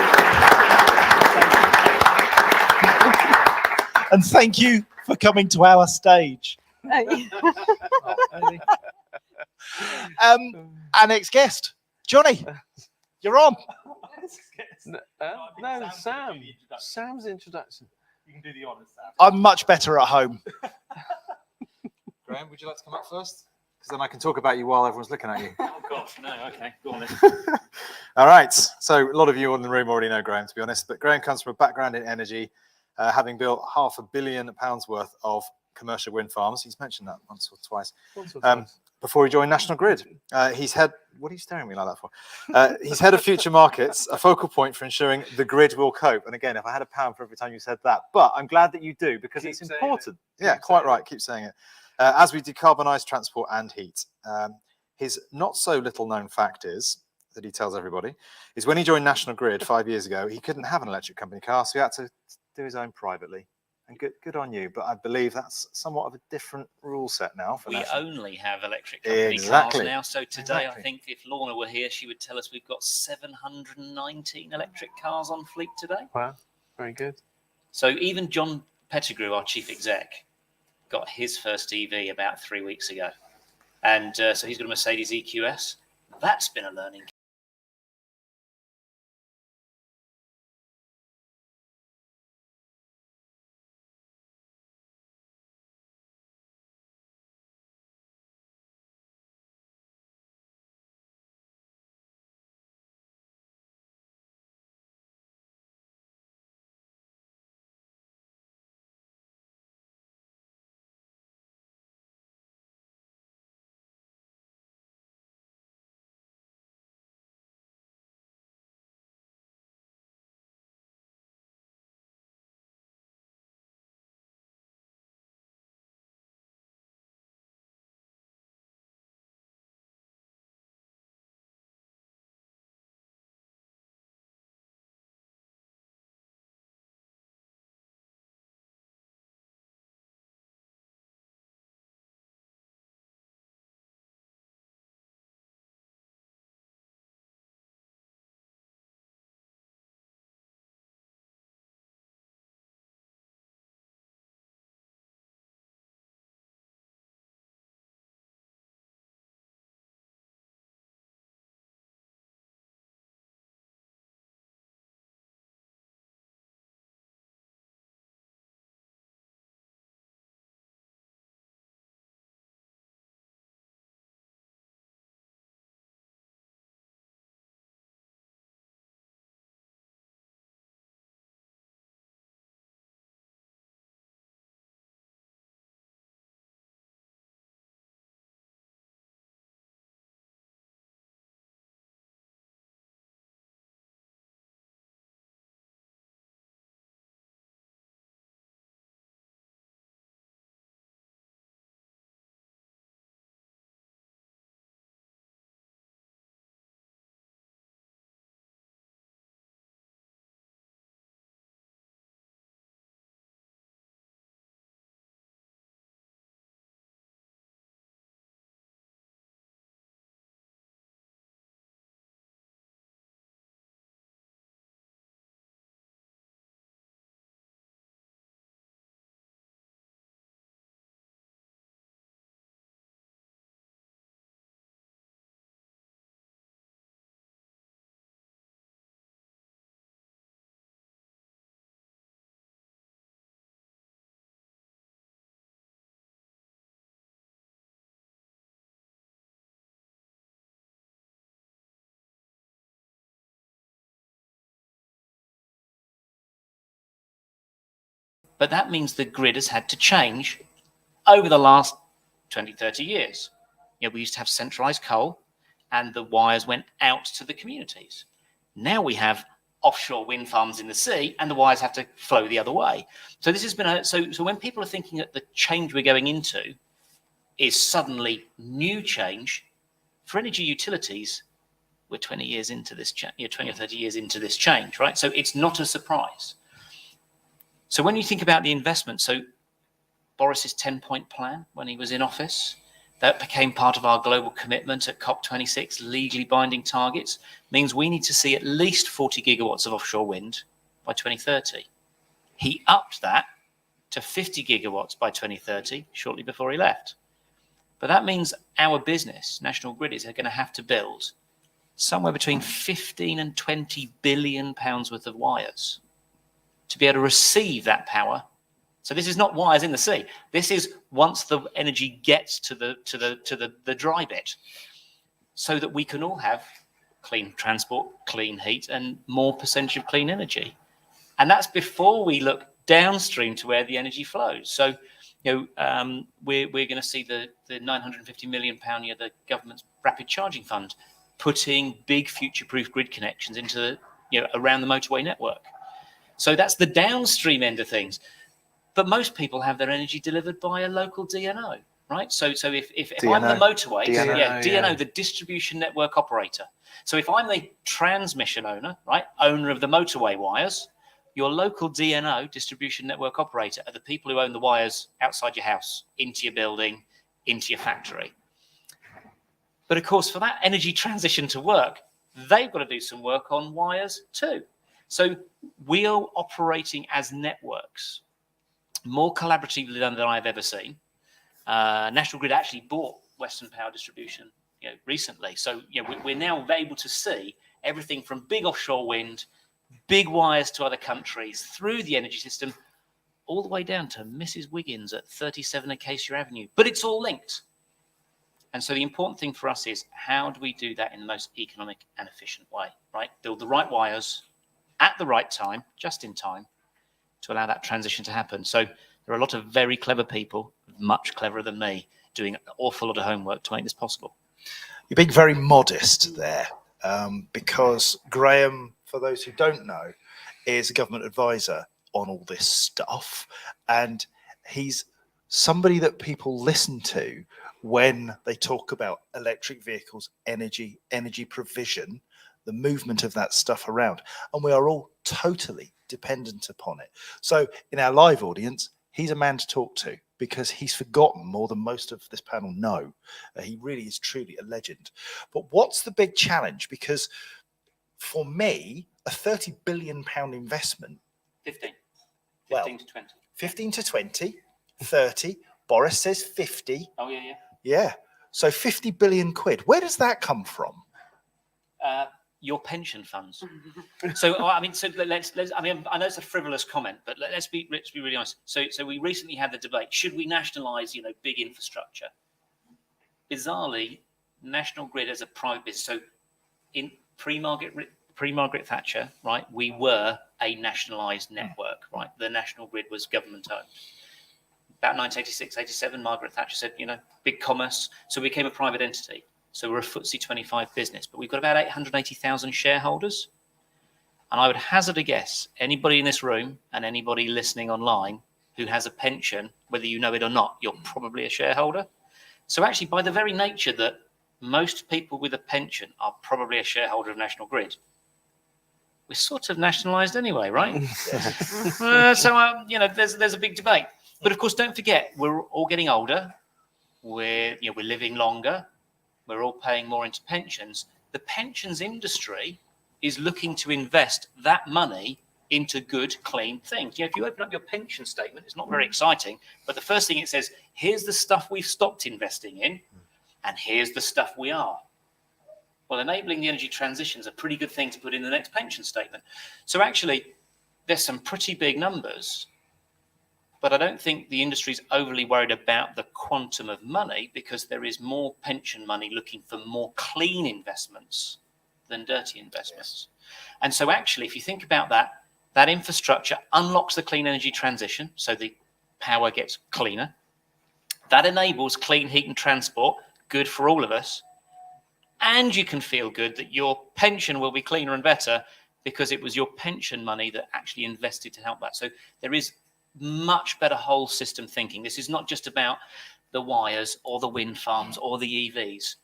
And thank you for coming to our stage. Our next guest, Johnny, you're on. No, Sam's introduction. You can do the honours, Sam. I'm much better at home. Graham, would you like to come up first? Because then I can talk about you while everyone's looking at you. Oh, gosh, no, okay, go on then. All right. So a lot of you in the room already know Graham, to be honest, but Graham comes from a background in energy, having built £500 million worth of commercial wind farms. He's mentioned that once or twice. before he joined National Grid. He's head. What are you staring at me like that for? He's head of future markets, a focal point for ensuring the grid will cope. And again, if I had £1 for every time you said that, but I'm glad that you do because it's important. Yeah, quite right. Keep saying it. As we decarbonise transport and heat. His not so little known fact is that he tells everybody is when he joined National Grid 5 years ago, he couldn't have an electric company car, so he had to do his own privately. And good on you, but I believe that's somewhat of a different rule set now. For we National. only have electric company cars now. So today, I think if Lorna were here, she would tell us we've got 719 electric cars on fleet today. Wow, very good. So even John Pettigrew, our chief exec, got his first EV about 3 weeks ago. And so he's got a Mercedes EQS. That's been a learning. But that means the grid has had to change over the last 20, 30 years. You know, we used to have centralized coal and the wires went out to the communities. Now we have offshore wind farms in the sea and the wires have to flow the other way. So this has been so when people are thinking that the change we're going into is suddenly new change for energy utilities, we're 20 years into this 20 or 30 years into this change, right? So it's not a surprise. So when you think about the investment, so Boris's 10-point plan when he was in office, that became part of our global commitment at COP26, legally binding targets, means we need to see at least 40 gigawatts of offshore wind by 2030. He upped that to 50 gigawatts by 2030, shortly before he left. But that means our business, National Grid, is going to have to build somewhere between 15 and 20 billion pounds worth of wires to be able to receive that power. So this is not wires in the sea. This is once the energy gets to the dry bit, so that we can all have clean transport, clean heat, and more percentage of clean energy. And that's before we look downstream to where the energy flows. So we're going to see the £950 million the government's rapid charging fund putting big future-proof grid connections into around the motorway network. So that's the downstream end of things. But most people have their energy delivered by a local DNO, right? So if I'm the motorway, DNO, the distribution network operator. So if I'm the transmission owner, right, owner of the motorway wires, your local DNO, distribution network operator, are the people who own the wires outside your house, into your building, into your factory. But of course, for that energy transition to work, they've got to do some work on wires too. So we are operating as networks more collaboratively than I've ever seen. National Grid actually bought Western Power Distribution recently. So we're now able to see everything from big offshore wind, big wires to other countries, through the energy system, all the way down to Mrs. Wiggins at 37 Acacia Avenue. But it's all linked. And so the important thing for us is, how do we do that in the most economic and efficient way, right? Build the right wires at the right time, just in time, to allow that transition to happen. So there are a lot of very clever people, much cleverer than me, doing an awful lot of homework to make this possible. You're being very modest there, because Graham, for those who don't know, is a government advisor on all this stuff. And he's somebody that people listen to when they talk about electric vehicles, energy provision, the movement of that stuff around. And we are all totally dependent upon it. So in our live audience, he's a man to talk to, because he's forgotten more than most of this panel know. He really is truly a legend. But what's the big challenge? Because for me, a £30 billion investment. 15 to 20. 15 to 20, 30. Boris says 50. Oh, yeah. Yeah. So 50 billion quid. Where does that come from? Your pension funds. So I mean, let's. I mean, I know it's a frivolous comment, but let's be really honest. So we recently had the debate: should we nationalise, big infrastructure? Bizarrely, National Grid as a private business. So in pre-Margaret Thatcher, right, we were a nationalised network, right? The National Grid was government owned. About 1986, 87, Margaret Thatcher said, big commerce. So we became a private entity. So we're a FTSE 25 business, but we've got about 880,000 shareholders. And I would hazard a guess, anybody in this room and anybody listening online who has a pension, whether you know it or not, you're probably a shareholder. So actually, by the very nature that most people with a pension are probably a shareholder of National Grid, we're sort of nationalised anyway, right? There's a big debate. But of course, don't forget, we're all getting older. We're living longer. We're all paying more into pensions. The pensions industry is looking to invest that money into good, clean things. If you open up your pension statement, it's not very exciting, but the first thing it says, here's the stuff we've stopped investing in, and here's the stuff we are. Well, enabling the energy transition is a pretty good thing to put in the next pension statement. So actually, there's some pretty big numbers, but I don't think the industry is overly worried about the quantum of money, because there is more pension money looking for more clean investments than dirty investments. Yes. And so actually, if you think about that infrastructure unlocks the clean energy transition, so the power gets cleaner. That enables clean heat and transport, good for all of us. And you can feel good that your pension will be cleaner and better, because it was your pension money that actually invested to help that. So there is much better whole system thinking. This is not just about the wires or the wind farms or the EVs.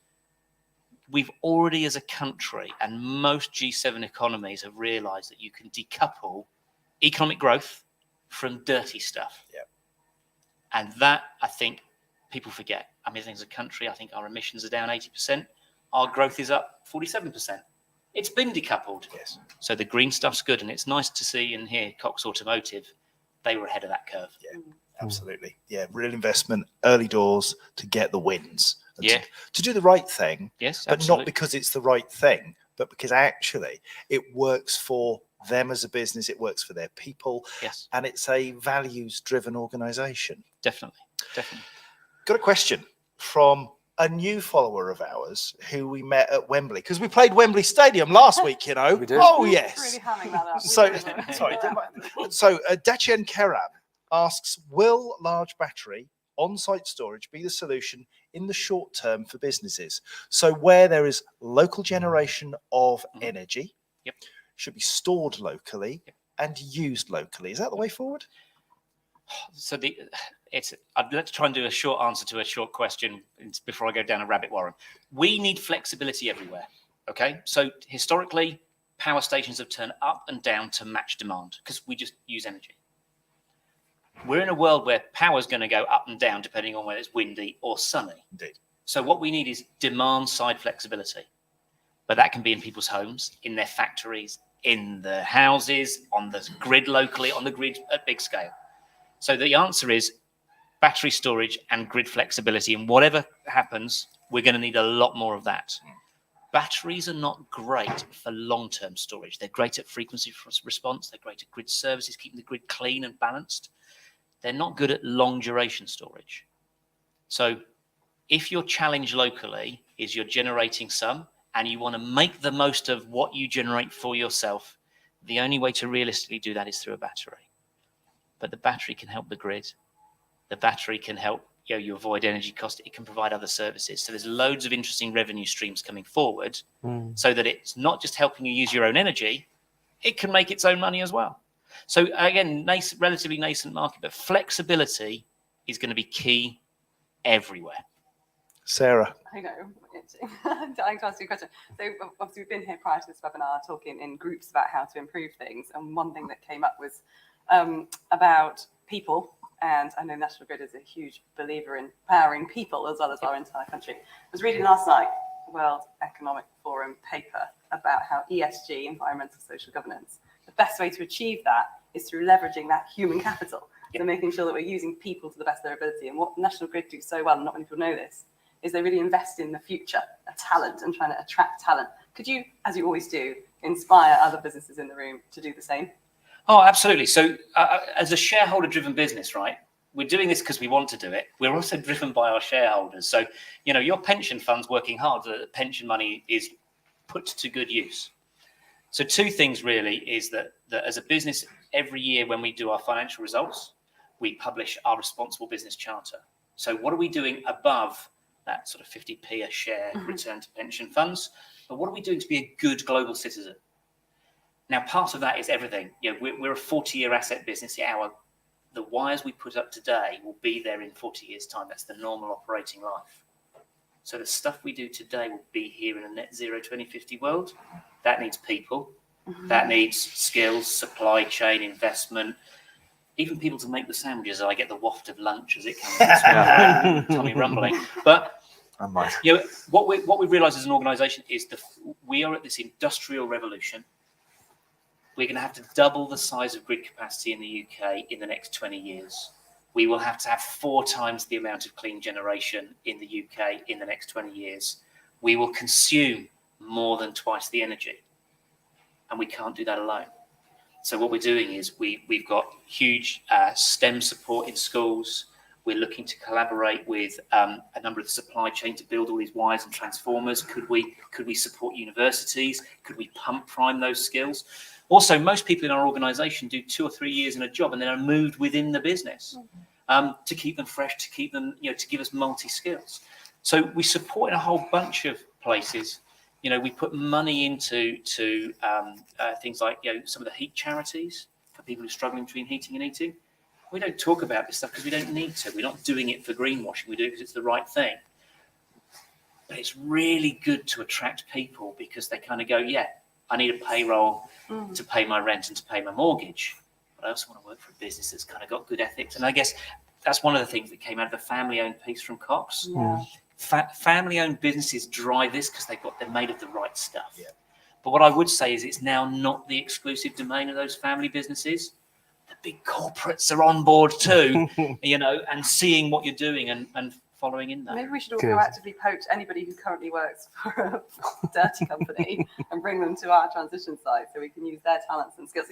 We've already, as a country, and most G7 economies have realized that you can decouple economic growth from dirty stuff. Yeah. And that, I think, people forget. I mean, as a country, I think our emissions are down 80%. Our growth is up 47%. It's been decoupled. Yes. So the green stuff's good, and it's nice to see and hear Cox Automotive, they were ahead of that curve. Yeah, absolutely. Yeah, real investment, early doors to get the wins. Yeah. To do the right thing. Yes, but absolutely. not because it's the right thing, but because actually it works for them as a business, it works for their people. Yes. And it's a values-driven organisation. Definitely. Got a question from a new follower of ours who we met at Wembley, because we played Wembley Stadium last week, We did. Oh, yes. Really hamming that up. So, sorry. So, Dacian Keram asks, will large battery on-site storage be the solution in the short term for businesses? So where there is local generation of energy, Yep. should be stored locally Yep. and used locally. Is that the way forward? So let's try and do a short answer to a short question before I go down a rabbit warren. We need flexibility everywhere. Okay, so historically, power stations have turned up and down to match demand because we just use energy. We're in a world where power is going to go up and down depending on whether it's windy or sunny. Indeed. So what we need is demand side flexibility. But that can be in people's homes, in their factories, in the houses, on the grid locally, on the grid at big scale. So the answer is battery storage and grid flexibility. And whatever happens, we're going to need a lot more of that. Batteries are not great for long-term storage. They're great at frequency response. They're great at grid services, keeping the grid clean and balanced. They're not good at long duration storage. So if your challenge locally is you're generating some and you want to make the most of what you generate for yourself, the only way to realistically do that is through a battery. But the battery can help the grid. The battery can help you avoid energy cost. It can provide other services. So there's loads of interesting revenue streams coming forward so that it's not just helping you use your own energy, it can make its own money as well. So again, relatively nascent market, but flexibility is going to be key everywhere. Sarah. I know. I'm dying to ask you a question. So obviously we've been here prior to this webinar talking in groups about how to improve things. And one thing that came up was about people. And I know National Grid is a huge believer in empowering people as well as our entire country. I was reading last night a World Economic Forum paper about how ESG, environmental social governance, the best way to achieve that is through leveraging that human capital. So making sure that we're using people to the best of their ability. And what National Grid do so well, and not many people know this, is they really invest in the future of talent and trying to attract talent. Could you, as you always do, inspire other businesses in the room to do the same? Oh, absolutely. So as a shareholder-driven business, right, we're doing this because we want to do it. We're also driven by our shareholders. So, your pension fund's working hard. The pension money is put to good use. So two things really is that as a business, every year when we do our financial results, we publish our responsible business charter. So what are we doing above that sort of 50p a share return to pension funds? But what are we doing to be a good global citizen? Now, part of that is everything. We're a 40-year asset business. The wires we put up today will be there in 40 years' time. That's the normal operating life. So the stuff we do today will be here in a net zero 2050 world. That needs people. That needs skills, supply chain, investment, even people to make the sandwiches. I get the waft of lunch as it comes. Tummy rumbling. But what we realise as an organisation is we are at this industrial revolution. We're going to have to double the size of grid capacity in the UK in the next 20 years. We will have to have 4 times the amount of clean generation in the UK in the next 20 years. We will consume more than twice the energy. And we can't do that alone. So what we're doing is we've got huge STEM support in schools. We're looking to collaborate with a number of the supply chain to build all these wires and transformers. Could we support universities? Could we pump prime those skills? Also, most people in our organisation do 2 or 3 years in a job and then are moved within the business to keep them fresh, to keep them, to give us multi-skills. So we support in a whole bunch of places. We put money into things like some of the heat charities for people who are struggling between heating and eating. We don't talk about this stuff because we don't need to. We're not doing it for greenwashing. We do it because it's the right thing. But it's really good to attract people because they kind of go, I need a payroll to pay my rent and to pay my mortgage. But I also want to work for a business that's kind of got good ethics. And I guess that's one of the things that came out of the family-owned piece from Cox. Yeah. Family-owned businesses drive this because they're made of the right stuff. Yeah. But what I would say is it's now not the exclusive domain of those family businesses. The big corporates are on board too, and seeing what you're doing and following in that. Maybe we should all proactively poach anybody who currently works for a dirty company and bring them to our transition site so we can use their talents and skills.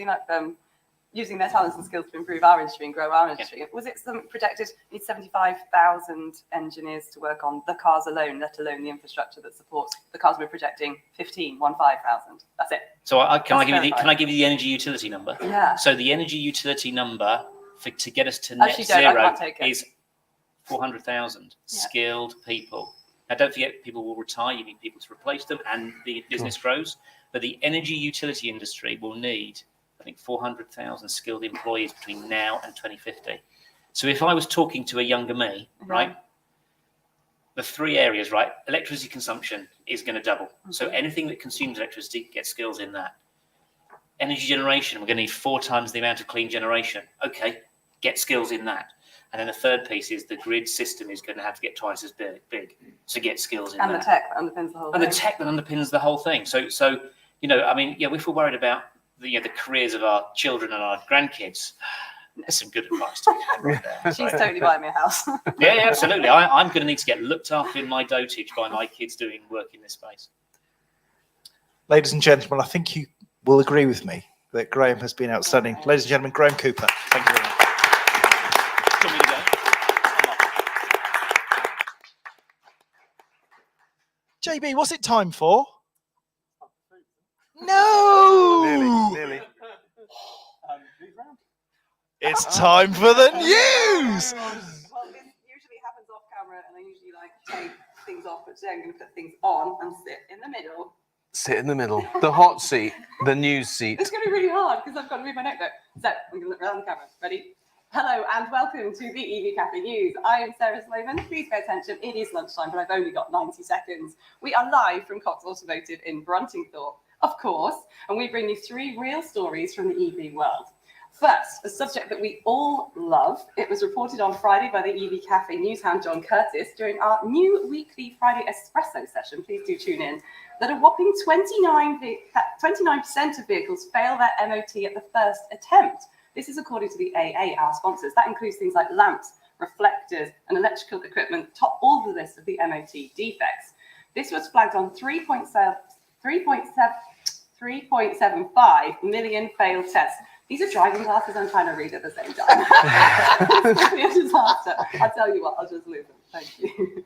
Using their talents and skills to improve our industry and grow our industry. Yeah. Was it something projected? You need 75,000 engineers to work on the cars alone, let alone the infrastructure that supports the cars. We're projecting 15,000. That's it. So can I give you the energy utility number? Yeah. So the energy utility number to get us to net Actually, don't, I zero can't take it. is 400,000 Yeah. skilled people. Now, don't forget, people will retire. You need people to replace them, and the business grows. But the energy utility industry will need, I think, 400,000 skilled employees between now and 2050. So if I was talking to a younger me, right, the three areas, right, electricity consumption is going to double. So anything that consumes electricity, get skills in that. Energy generation, we're going to need 4 times the amount of clean generation. Okay, get skills in that. And then the third piece is the grid system is going to have to get twice as big. So get skills in that. And the tech that underpins the whole And thing. the tech that underpins the whole thing. So you know, I mean, yeah, if we're worried about the careers of our children and our grandkids, there's some good advice to be had right there. She's totally buying me a house. Yeah, absolutely. I'm going to need to get looked after in my dotage by my kids doing work in this space. Ladies and gentlemen, I think you will agree with me that Graham has been outstanding. Ladies and gentlemen, Graham Cooper. Thank you very much. Do you want me to go? JB, what's it time for? No! Nearly. It's time for the news! Well, this usually happens off camera, and I usually take things off, but today I'm going to put things on and sit in the middle. Sit in the middle. The hot seat, the news seat. It's going to be really hard because I've got to read my notebook. So I'm going to look around the camera. Ready? Hello and welcome to the EV Cafe News. I am Sarah Sloman. Please pay attention. It is lunchtime, but I've only got 90 seconds. We are live from Cox Automotive in Bruntingthorpe, of course, and we bring you 3 real stories from the EV world. First, a subject that we all love. It was reported on Friday by the EV Cafe news hound John Curtis during our new weekly Friday Espresso session. Please do tune in. That a whopping 29% of vehicles fail their MOT at the first attempt. This is according to the AA, our sponsors. That includes things like lamps, reflectors, and electrical equipment, top all the list of the MOT defects. This was flagged on 3.75 million failed tests. These are driving classes I'm trying to read at the same time. It's going to be a disaster. I'll tell you what, I'll just lose them. Thank you.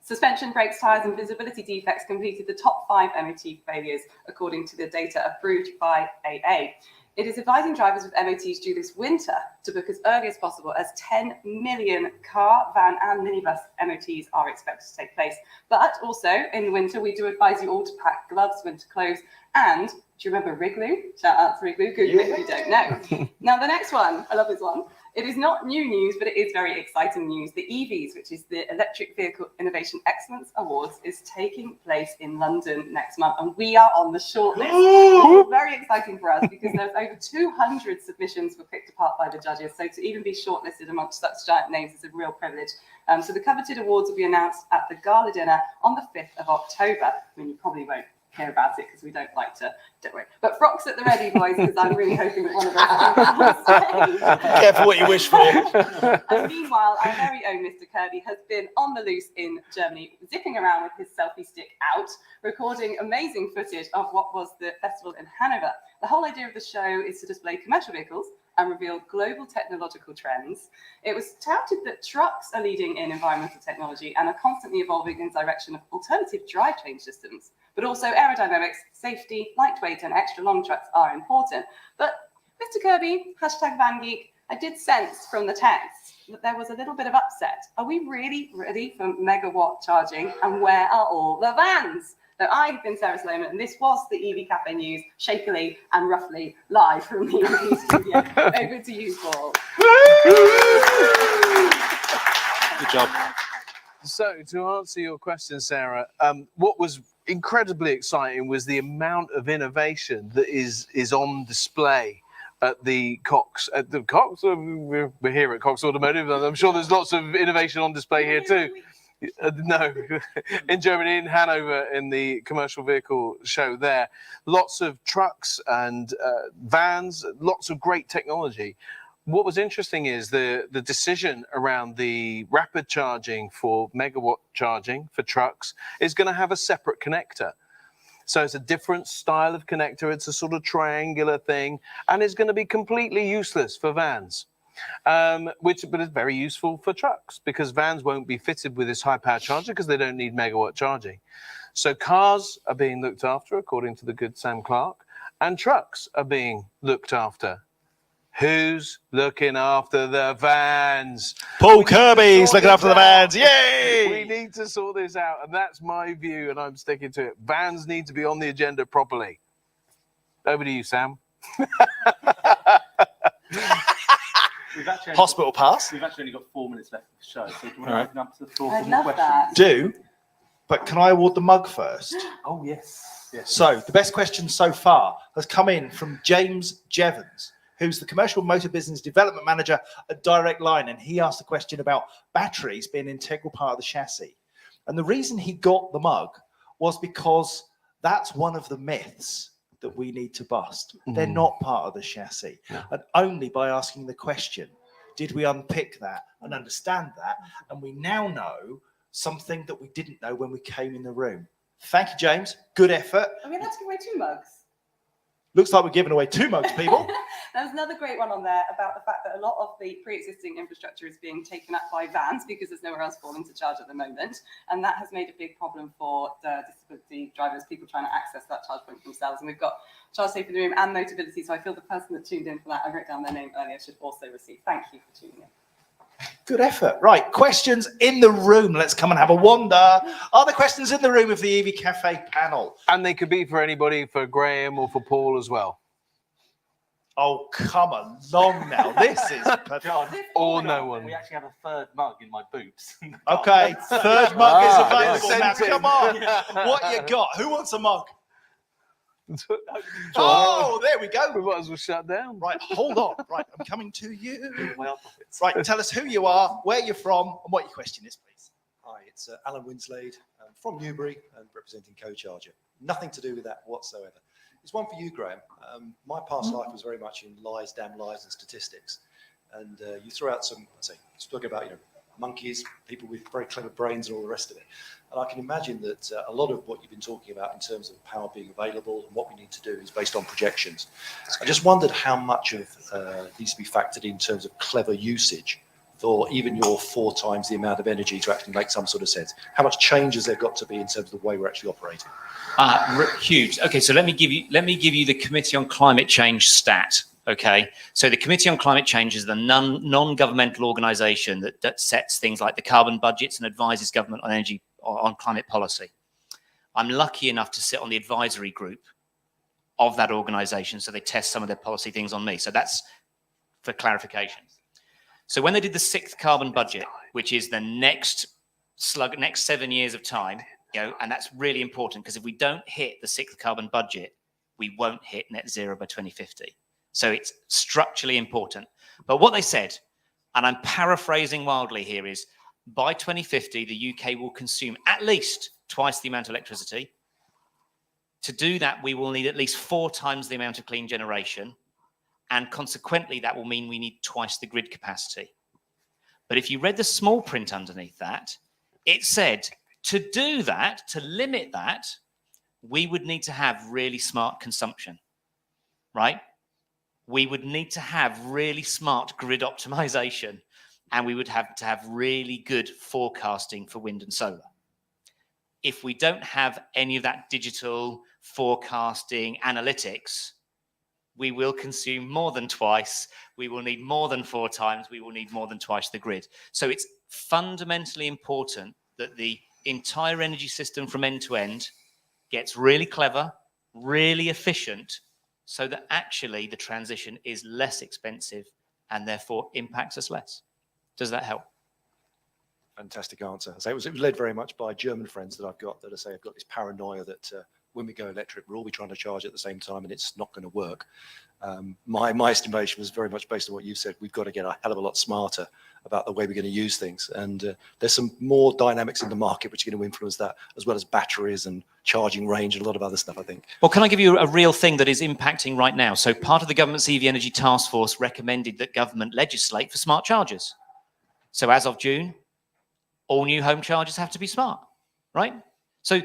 Suspension, brakes, tyres and visibility defects completed the top 5 MOT failures, according to the data approved by AA. It is advising drivers with MOTs due this winter to book as early as possible, as 10 million car, van and minibus MOTs are expected to take place. But also, in the winter, we do advise you all to pack gloves, winter clothes, and do you remember Wrigloo? Shout out to Wrigloo, Google it if you don't know. Now, the next one, I love this one. It is not new news, but it is very exciting news. The EVs, which is the Electric Vehicle Innovation Excellence Awards, is taking place in London next month, and we are on the shortlist. This is very exciting for us because there's over 200 submissions were picked apart by the judges. So to even be shortlisted amongst such giant names is a real privilege. So the coveted awards will be announced at the gala dinner on the 5th of October. I mean, you probably won't hear about it because we don't like to, don't worry. But frocks at the ready, boys, because I'm really hoping that one of us can stay. Careful what you wish for. And meanwhile, our very own Mr. Kirby has been on the loose in Germany, zipping around with his selfie stick out, recording amazing footage of what was the festival in Hanover. The whole idea of the show is to display commercial vehicles and reveal global technological trends. It was touted that trucks are leading in environmental technology and are constantly evolving in the direction of alternative drivetrain systems. But also aerodynamics, safety, lightweight and extra long trucks are important. But Mr. Kirby, #VanGeek, I did sense from the text that there was a little bit of upset. Are we really ready for megawatt charging? And where are all the vans? So I've been Sarah Sloman, and this was the EV Cafe News, shakily and roughly live from the EV studio. Over to you, Paul. Good job. So, to answer your question, Sarah, what was incredibly exciting was the amount of innovation that is on display at the Cox. We're here at Cox Automotive, and I'm sure there's lots of innovation on display here too. No, in Germany, in Hanover, in the commercial vehicle show there, lots of trucks and vans, lots of great technology. What was interesting is the decision around the rapid charging for megawatt charging for trucks is going to have a separate connector. So it's a different style of connector. It's a sort of triangular thing, and it's going to be completely useless for vans. But is very useful for trucks because vans won't be fitted with this high power charger because they don't need megawatt charging. So cars are being looked after according to the good Sam Clark, and trucks are being looked after. Who's looking after the vans? Paul We need to Kirby's sort looking this after the out. vans. Yay! We need to sort this out, and that's my view, and I'm sticking to it. Vans need to be on the agenda properly. Over to you, Sam. Hospital pass. We've actually only got 4 minutes left of the show, so do you want All right. to open up to the floor I'd for more love questions? that. Do, but can I award the mug first? Oh, yes. Yes. So the best question so far has come in from James Jevons, who's the Commercial Motor Business Development Manager at Direct Line. And he asked a question about batteries being an integral part of the chassis. And the reason he got the mug was because that's one of the myths that we need to bust. They're not part of the chassis. No. And only by asking the question did we unpick that and understand that. And we now know something that we didn't know when we came in the room. Thank you, James. Good effort. Are we allowed to give away 2 mugs? Looks like we're giving away 2 mugs, people. There's another great one on there about the fact that a lot of the pre-existing infrastructure is being taken up by vans because there's nowhere else for them to charge at the moment. And that has made a big problem for the disability drivers, people trying to access that charge point themselves. And we've got Charge Safe in the Room and Motability. So I feel the person that tuned in for that, I wrote down their name earlier, should also receive. Thank you for tuning in. Good effort. Right, questions in the room. Let's come and have a wander. Are there questions in the room of the EV Cafe panel? And they could be for anybody, for Graham or for Paul as well. Oh, come along now. This is John, Or no one. we actually have a third mug in my boots. okay. Third mug is Ah, available now. sent in. Come on. What you got? Who wants a mug? Oh, there we We go. might as well shut down. Right, hold on. Right, I'm coming to you. My pockets. Right, tell us who you are, where you're from, and what your question is, please. Hi, it's Alan Winslade from Newbury and representing Co-Charger. Nothing to do with that whatsoever. It's one for you, Graham. My past life was very much in lies, damn lies, and statistics. And you threw out some, spoke about, monkeys, people with very clever brains and all the rest of it. And I can imagine that a lot of what you've been talking about in terms of power being available and what we need to do is based on projections. I just wondered how much of needs to be factored in terms of clever usage for even your 4 times the amount of energy to actually make some sort of sense. How much change has there got to be in terms of the way we're actually operating? Huge. Okay, so let me give you the Committee on Climate Change stat. Okay, so the Committee on Climate Change is the non-governmental organisation that sets things like the carbon budgets and advises government on energy on climate policy. I'm lucky enough to sit on the advisory group of that organisation, so they test some of their policy things on me. So that's for clarification. So when they did the 6th carbon budget, which is the next 7 years of time, and that's really important because if we don't hit the 6th carbon budget, we won't hit net zero by 2050. So it's structurally important. But what they said, and I'm paraphrasing wildly here, is by 2050, the UK will consume at least twice the amount of electricity. To do that, we will need at least 4 times the amount of clean generation. And consequently, that will mean we need twice the grid capacity. But if you read the small print underneath that, it said to do that, to limit that, we would need to have really smart consumption, right? We would need to have really smart grid optimization, and we would have to have really good forecasting for wind and solar. If we don't have any of that digital forecasting analytics, we will consume more than twice, we will need more than 4 times, we will need more than twice the grid. So it's fundamentally important that the entire energy system from end to end gets really clever, really efficient, so that actually the transition is less expensive and therefore impacts us less. Does that help? Fantastic answer. It was led very much by German friends that I've got that I've got this paranoia that when we go electric, we'll all be trying to charge at the same time and it's not going to work. My estimation was very much based on what you said. We've got to get a hell of a lot smarter about the way we're going to use things. And there's some more dynamics in the market which are going to influence that, as well as batteries and charging range and a lot of other stuff, I think. Well, can I give you a real thing that is impacting right now? So part of the government's EV Energy Task Force recommended that government legislate for smart chargers. So as of June, all new home chargers have to be smart, right? So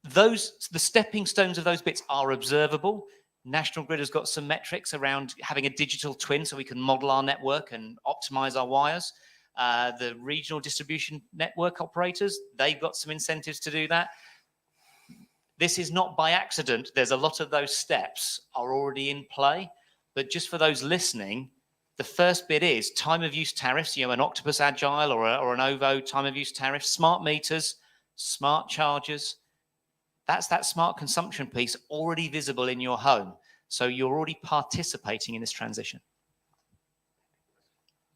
the stepping stones of those bits are observable. National Grid has got some metrics around having a digital twin so we can model our network and optimize our wires. The regional distribution network operators, they've got some incentives to do that. This is not by accident. There's a lot of those steps are already in play. But just for those listening, the first bit is time of use tariffs, an Octopus Agile or an OVO time of use tariff, smart meters, smart chargers. That's that smart consumption piece already visible in your home. So you're already participating in this transition.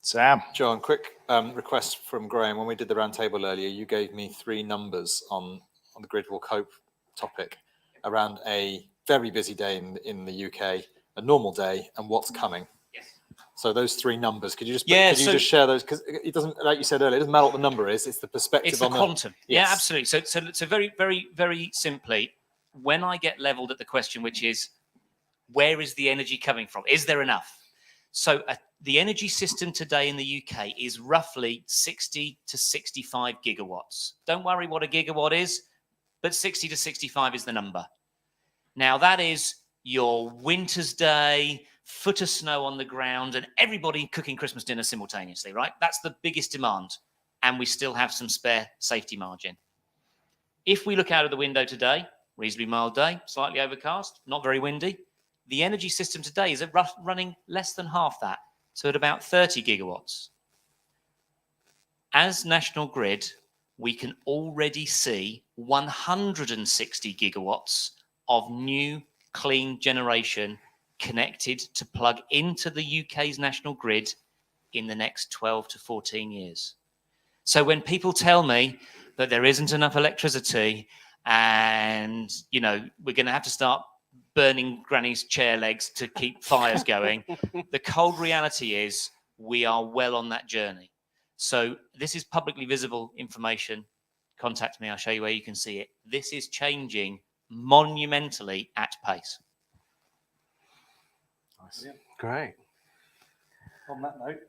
Sam. John, quick request from Graham. When we did the roundtable earlier, you gave me 3 numbers on the Grid Will Cope topic around a very busy day in the UK, a normal day, and what's coming. Yes. So those 3 numbers, could you just just share those? Because it doesn't, like you said earlier, it doesn't matter what the number is; it's the perspective. It's the on quantum. Yes. Yeah, absolutely. So very, very, very simply, when I get leveled at the question, which is, where is the energy coming from? Is there enough? So the energy system today in the UK is roughly 60 to 65 gigawatts. Don't worry what a gigawatt is, but 60 to 65 is the number. Now that is your winter's day, foot of snow on the ground, and everybody cooking Christmas dinner simultaneously, right? That's the biggest demand. And we still have some spare safety margin. If we look out of the window today, reasonably mild day, slightly overcast, not very windy, the energy system today is running less than half that, so at about 30 gigawatts. As National Grid, we can already see 160 gigawatts of new clean generation connected to plug into the UK's national grid in the next 12 to 14 years. So when people tell me that there isn't enough electricity and, we're going to have to start burning granny's chair legs to keep fires going, the cold reality is we are well on that journey. So this is publicly visible information. Contact me, I'll show you where you can see it. This is changing monumentally at pace. Nice. Great. On that note,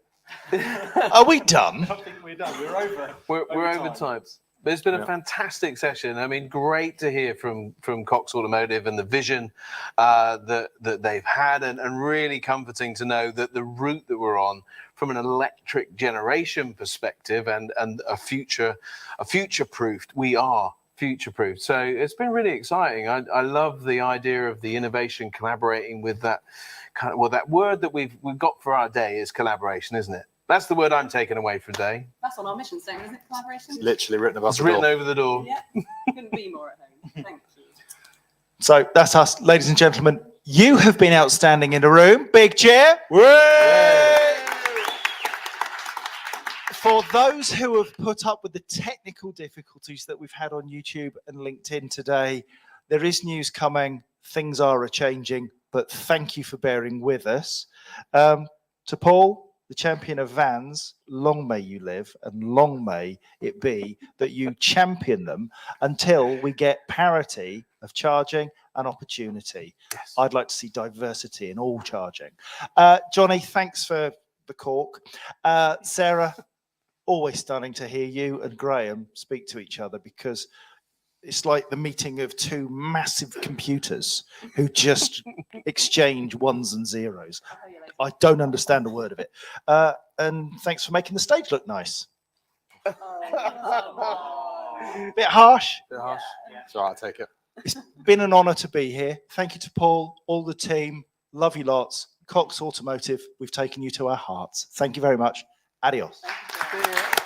Are we done? I think we're done. We're over. We're over time. But it's been a Yeah. fantastic session. I mean, great to hear from Cox Automotive and the vision that they've had, and really comforting to know that the route that we're on from an electric generation perspective and a future-proofed, we are future-proofed. So it's been really exciting. I love the idea of the innovation collaborating with that that word that we've got for our day is collaboration, isn't it? That's the word I'm taking away from today. That's on our mission statement, isn't it? Collaboration. Literally written above It's the written door. over the door. Yeah, couldn't be more at home. Thank you. So that's us, ladies and gentlemen. You have been outstanding in the room. Big cheer. Whee! For those who have put up with the technical difficulties that we've had on YouTube and LinkedIn today, there is news coming. Things are changing, but thank you for bearing with us. To Paul, the champion of vans, long may you live, and long may it be that you champion them until we get parity of charging and opportunity. Yes. I'd like to see diversity in all charging. Johnny, thanks for the cork. Sarah, always stunning to hear you and Graham speak to each other, because it's like the meeting of 2 massive computers who just exchange ones and zeros. I don't understand a word of it. And thanks for making the stage look nice. Bit harsh. Yeah. So I'll take it. It's been an honour to be here. Thank you to Paul, all the team. Love you lots. Cox Automotive, we've taken you to our hearts. Thank you very much. Adios. Thank you.